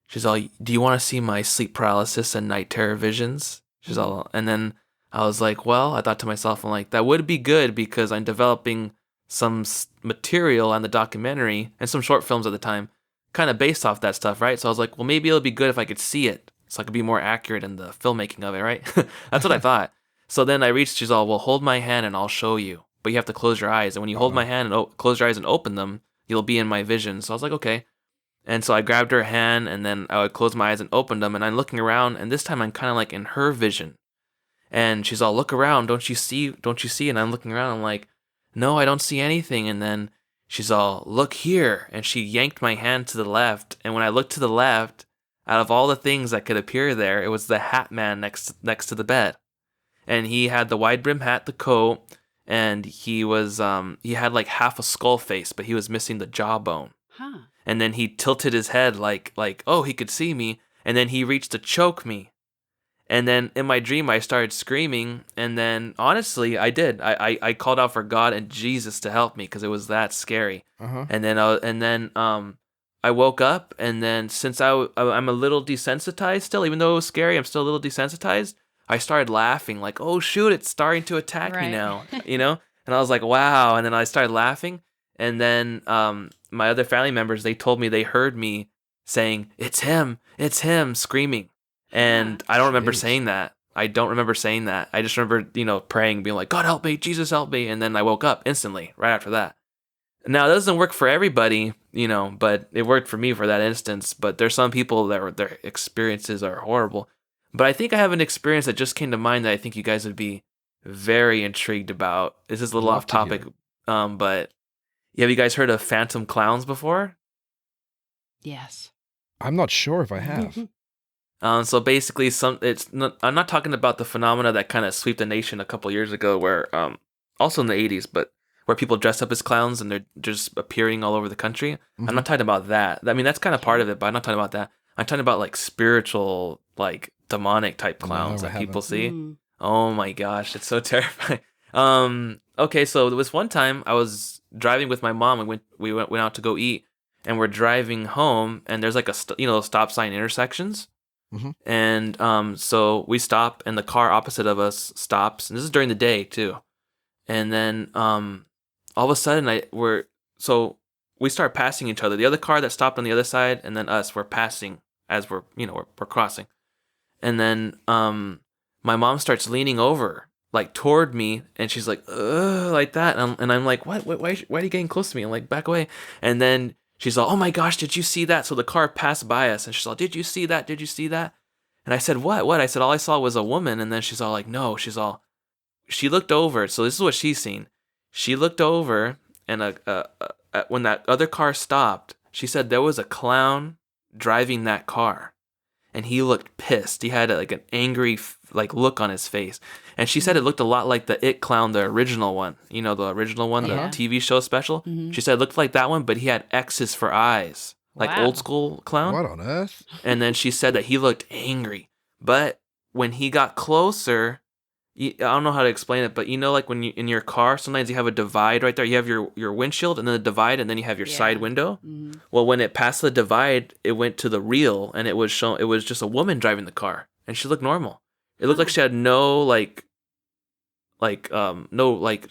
she's all, do you want to see my sleep paralysis and night terror visions? She's all, and then I was like, well, I thought to myself, I'm like, that would be good because I'm developing some material on the documentary and some short films at the time, kind of based off that stuff, right? So I was like, well, maybe it'll be good if I could see it, so I could be more accurate in the filmmaking of it, right? That's what I thought. So then I reached, she's all, well, hold my hand and I'll show you, but you have to close your eyes. And when you hold my hand and close your eyes and open them, you'll be in my vision. So I was like, okay. And so I grabbed her hand and then I would close my eyes and open them. And I'm looking around, and this time I'm kind of like in her vision. And she's all, look around, don't you see? And I'm looking around, I'm like, no, I don't see anything. And then she's all, look here. And she yanked my hand to the left. And when I looked to the left, out of all the things that could appear there, it was the hat man next to the bed. And he had the wide brim hat, the coat, and he had like half a skull face, but he was missing the jawbone. Huh. And then he tilted his head like, oh, he could see me. And then he reached to choke me. And then in my dream, I started screaming. And then honestly, I did. I called out for God and Jesus to help me because it was that scary. Uh-huh. And then I woke up. And then since I'm a little desensitized still, even though it was scary, I'm still a little desensitized. I started laughing like, oh, shoot, it's starting to attack me now, you know? And I was like, wow. And then I started laughing. And then my other family members, they told me they heard me saying, it's him, screaming. And I don't remember saying that. I don't remember saying that. I just remember, praying, being like, God help me, Jesus help me. And then I woke up instantly right after that. Now, it doesn't work for everybody, but it worked for me for that instance. But there's some people that their experiences are horrible. But I think I have an experience that just came to mind that I think you guys would be very intrigued about. This is a little off topic, but have you guys heard of phantom clowns before? Yes. I'm not sure if I have. So basically, I'm not talking about the phenomena that kind of swept the nation a couple years ago, where also in the 80s, but where people dress up as clowns and they're just appearing all over the country. Mm-hmm. I'm not talking about that. I mean, that's kind of part of it, but I'm not talking about that. I'm talking about like spiritual, like demonic type clowns that people see. Mm. Oh my gosh, it's so terrifying. Okay, so there was one time I was driving with my mom. We went out to go eat, and we're driving home, and there's like a stop sign intersections. Mm-hmm. And so we stop, and the car opposite of us stops, and this is during the day too. And then all of a sudden we start passing each other. The other car that stopped on the other side, and then us, we're passing as we're crossing. And then my mom starts leaning over like toward me, and she's like, ugh, like that. And I'm like, what? Why are you getting close to me? I'm like, back away. And then she's all, oh my gosh, did you see that? So the car passed by us, and she's all, did you see that? Did you see that? And I said, what? I said, all I saw was a woman. And then she's all like, no. She looked over. So this is what she's seen. She looked over, and when that other car stopped, she said there was a clown driving that car, and he looked pissed. He had like an angry look on his face. And she said it looked a lot like the It clown, the original one. The original one, the TV show special. Mm-hmm. She said it looked like that one, but he had X's for eyes. Like old school clown. What on earth? And then she said that he looked angry. But when he got closer, I don't know how to explain it, but like when you in your car, sometimes you have a divide right there. You have your windshield and then the divide, and then you have your side window. Mm-hmm. Well, when it passed the divide, it went to the real, and it was just a woman driving the car, and she looked normal. It looked like she had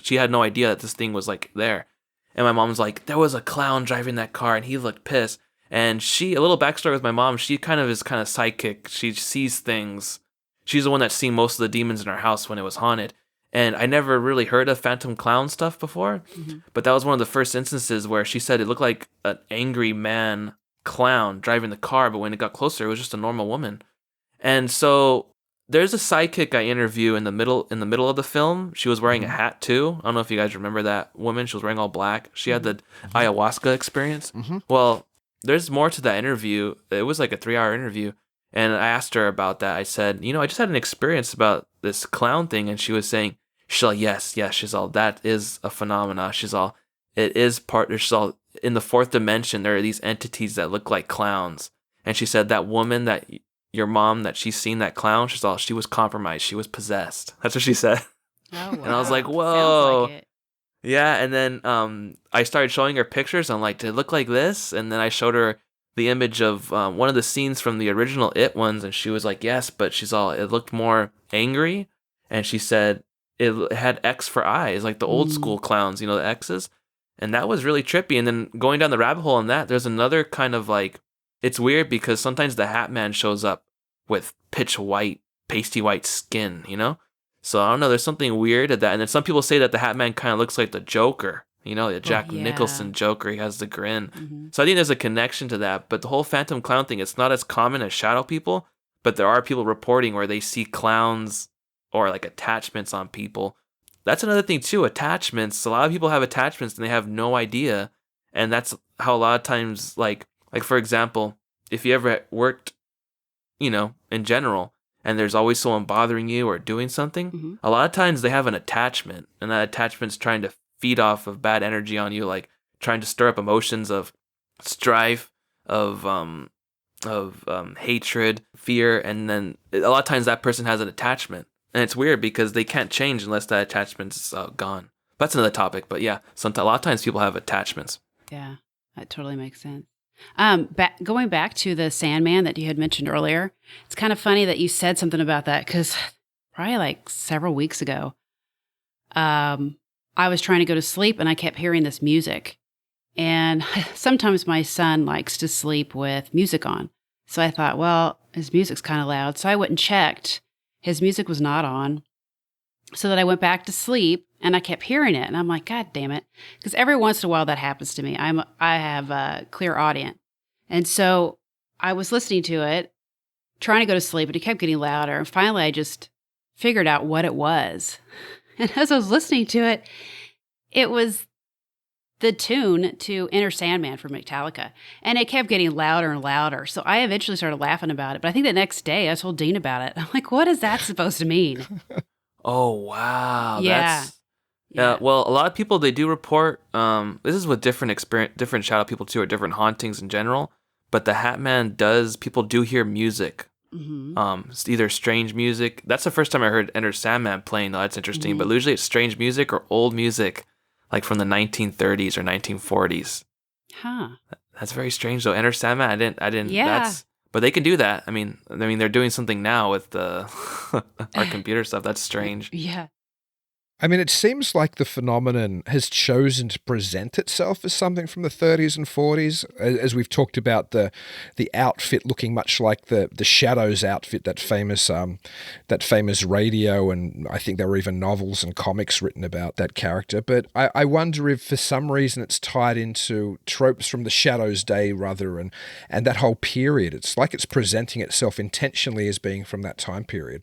she had no idea that this thing was like there. And my mom's like, there was a clown driving that car, and he looked pissed. And a little backstory with my mom, she is kind of psychic. She sees things. She's the one that's seen most of the demons in our house when it was haunted. And I never really heard of phantom clown stuff before, but that was one of the first instances where she said it looked like an angry man clown driving the car, but when it got closer, it was just a normal woman. And so there's a psychic I interview in the middle of the film. She was wearing a hat too. I don't know if you guys remember that woman. She was wearing all black. She had the ayahuasca experience. Mm-hmm. Well, there's more to that interview. It was like a 3-hour interview. And I asked her about that. I said, I just had an experience about this clown thing. And she was saying, she's all, yes. She's all, that is a phenomena. She's all, it is she's all, in the 4th dimension, there are these entities that look like clowns. And she said that woman that your mom, that she's seen that clown, she's all, she was compromised. She was possessed. That's what she said. Oh, wow. And I was like, whoa. Sounds like it. Yeah. And then I started showing her pictures. I'm like, did it look like this? And then I showed her the image of one of the scenes from the original It ones, and she was like, yes, but it looked more angry, and she said it had X for eyes, like the old school clowns, the X's, and that was really trippy. And then going down the rabbit hole on that, there's another kind of like, it's weird because sometimes the Hat Man shows up with pitch white, pasty white skin, So I don't know, there's something weird at that. And then some people say that the Hat Man kind of looks like the Joker, the Jack Nicholson Joker. He has the grin. Mm-hmm. So I think there's a connection to that. But the whole phantom clown thing, it's not as common as shadow people, but there are people reporting where they see clowns or like attachments on people. That's another thing too, attachments. A lot of people have attachments and they have no idea. And that's how a lot of times, like for example, if you ever worked, in general, and there's always someone bothering you or doing something, a lot of times they have an attachment, and that attachment's trying to feed off of bad energy on you, like trying to stir up emotions of strife, of hatred, fear, and then a lot of times that person has an attachment. And it's weird because they can't change unless that attachment's gone. That's another topic, but yeah, a lot of times people have attachments. Yeah, that totally makes sense. Going back to the Sandman that you had mentioned earlier, it's kind of funny that you said something about that because probably like several weeks ago, I was trying to go to sleep and I kept hearing this music. And sometimes my son likes to sleep with music on. So I thought, well, his music's kind of loud. So I went and checked. His music was not on. So that I went back to sleep and I kept hearing it. And I'm like, God damn it. Because every once in a while that happens to me. I have a clear audience. And so I was listening to it, trying to go to sleep, but it kept getting louder. And finally I just figured out what it was. And as I was listening to it, it was the tune to Enter Sandman from Metallica. And it kept getting louder and louder. So I eventually started laughing about it. But I think the next day I told Dean about it. I'm like, what is that supposed to mean? Oh, wow. Yeah. Well, a lot of people, they do report, this is with different shadow people too, or different hauntings in general, but the Hat Man people do hear music. Mm-hmm. It's either strange music. That's the first time I heard Enter Sandman playing, though. That's interesting. Mm-hmm. But usually it's strange music or old music, like from the 1930s or 1940s. Huh. That's very strange, though. Enter Sandman, I didn't, yeah. But they can do that. I mean, they're doing something now with the our computer stuff. That's strange. Yeah. I mean, it seems like the phenomenon has chosen to present itself as something from the 30s and 40s, as we've talked about the outfit looking much like the Shadows outfit, that famous radio, and I think there were even novels and comics written about that character. But I wonder if for some reason it's tied into tropes from the Shadows day rather, and that whole period. It's like it's presenting itself intentionally as being from that time period.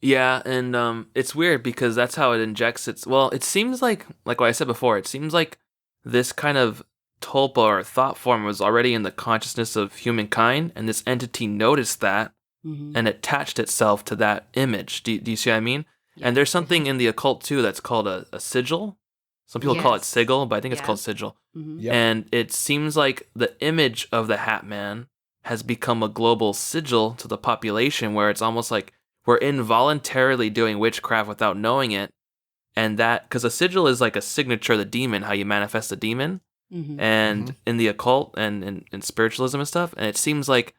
Yeah, and it's weird because that's how it injects its... Well, it seems like what I said before, it seems like this kind of tulpa or thought form was already in the consciousness of humankind, and this entity noticed that and attached itself to that image. Do you see what I mean? Yeah. And there's something in the occult, too, that's called a sigil. Some people call it sigil, but I think it's called sigil. Mm-hmm. Yep. And it seems like the image of the Hat Man has become a global sigil to the population, where it's almost like we're involuntarily doing witchcraft without knowing it. And that, because a sigil is like a signature of the demon, how you manifest the demon. Mm-hmm. And in the occult and in spiritualism and stuff. And it seems like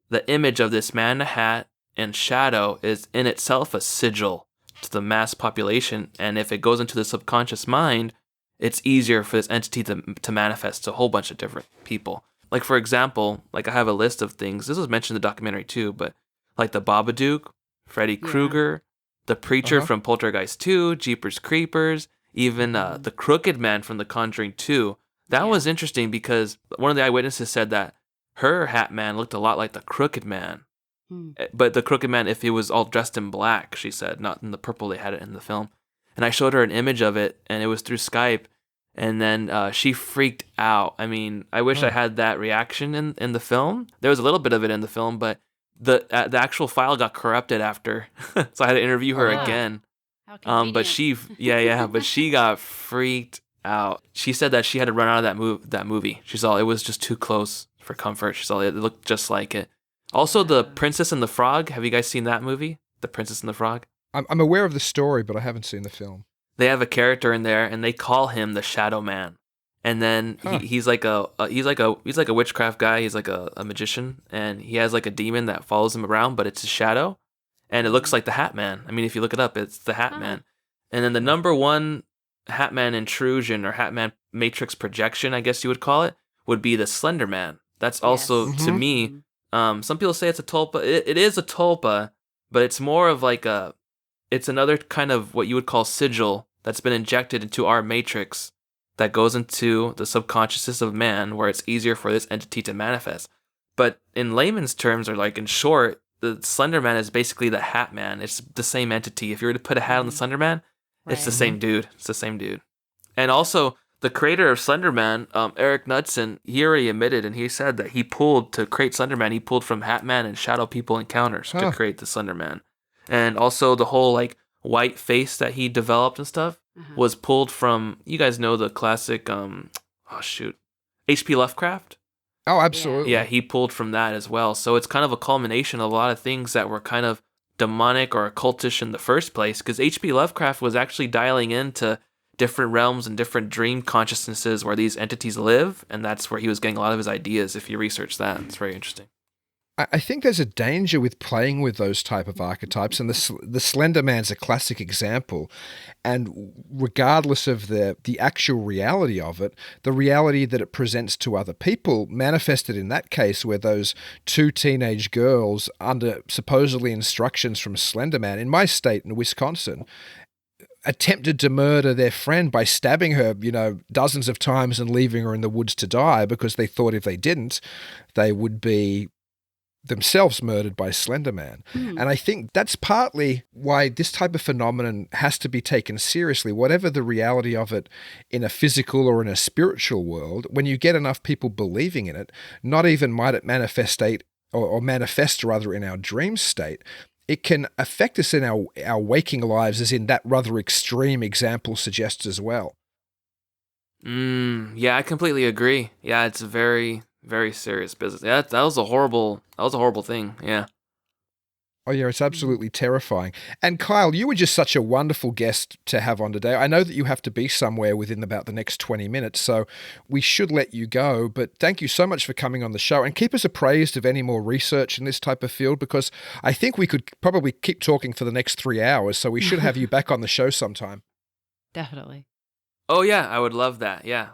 the image of this man in a hat and shadow is in itself a sigil to the mass population. And if it goes into the subconscious mind, it's easier for this entity to manifest to a whole bunch of different people. Like, for example, like I have a list of things. This was mentioned in the documentary too, but like the Babadook, Freddy Krueger, the Preacher from Poltergeist 2, Jeepers Creepers, even the Crooked Man from The Conjuring 2. That was interesting because one of the eyewitnesses said that her Hat Man looked a lot like the Crooked Man. But the Crooked Man, if he was all dressed in black, she said, not in the purple they had it in the film. And I showed her an image of it, and it was through Skype, and then she freaked out. I mean, I wish I had that reaction in the film. There was a little bit of it in the film, but the actual file got corrupted after, so I had to interview her again. How convenient. But she got freaked out. She said that she had to run out of that movie. She saw it was just too close for comfort. She saw it looked just like it. Also, The Princess and the Frog. Have you guys seen that movie? The Princess and the Frog. I'm aware of the story, but I haven't seen the film. They have a character in there, and they call him the Shadow Man. And then Huh. he's like a witchcraft guy. He's like a magician, and he has like a demon that follows him around, but it's a shadow, and it looks like the Hat Man. I mean, if you look it up, it's the Hat Man. And then the number one Hat Man intrusion or Hat Man matrix projection, I guess you would call it, would be the Slender Man. That's also to me. Some people say it's a tulpa. It is a tulpa, but it's more of like it's another kind of what you would call sigil that's been injected into our matrix that goes into the subconsciousness of man, where it's easier for this entity to manifest. But in layman's terms, or like in short, the Slender Man is basically the Hat Man. It's the same entity. If you were to put a hat on the Slender Man, it's the same dude. It's the same dude. And also, the creator of Slender Man, Eric Knudsen, he already admitted, and he said that to create Slender Man, he pulled from Hat Man and Shadow People Encounters to create the Slender Man. And also the whole like white face that he developed and stuff was pulled from, you guys know the classic, H.P. Lovecraft? Oh, absolutely. Yeah, he pulled from that as well. So it's kind of a culmination of a lot of things that were kind of demonic or occultish in the first place, because H.P. Lovecraft was actually dialing into different realms and different dream consciousnesses where these entities live, and that's where he was getting a lot of his ideas. If you research that, it's very interesting. I think there's a danger with playing with those type of archetypes, and the Slender Man's a classic example. And regardless of the actual reality of it, the reality that it presents to other people manifested in that case, where those two teenage girls, under supposedly instructions from Slender Man in my state in Wisconsin, attempted to murder their friend by stabbing her, dozens of times and leaving her in the woods to die, because they thought if they didn't, they would be themselves murdered by Slender Man. And I think that's partly why this type of phenomenon has to be taken seriously, whatever the reality of it in a physical or in a spiritual world. When you get enough people believing in it, not even might it manifest in our dream state, it can affect us in our waking lives, as in that rather extreme example suggests as well. Yeah, I completely agree. Yeah, it's a very, very serious business. Yeah, that was a horrible thing. Yeah. Oh yeah, it's absolutely terrifying. And Kyle, you were just such a wonderful guest to have on today. I know that you have to be somewhere within about the next 20 minutes, so we should let you go. But thank you so much for coming on the show, and keep us appraised of any more research in this type of field, because I think we could probably keep talking for the next 3 hours, so we should have you back on the show sometime. Definitely. Oh yeah, I would love that. Yeah.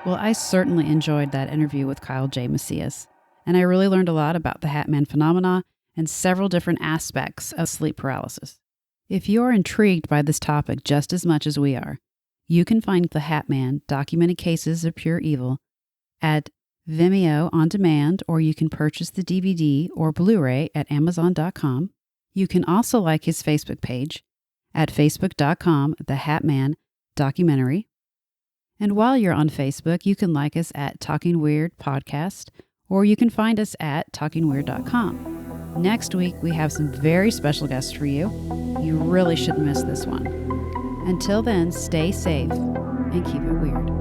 Well, I certainly enjoyed that interview with Kyle J. Macias, and I really learned a lot about the Hat Man phenomena and several different aspects of sleep paralysis. If you are intrigued by this topic just as much as we are, you can find the Hat Man Documented Cases of Pure Evil at Vimeo on demand, or you can purchase the DVD or Blu-ray at Amazon.com. You can also like his Facebook page at Facebook.com, The Hat Man Documentary. And while you're on Facebook, you can like us at Talking Weird Podcast, or you can find us at TalkingWeird.com. Next week, we have some very special guests for you. You really shouldn't miss this one. Until then, stay safe and keep it weird.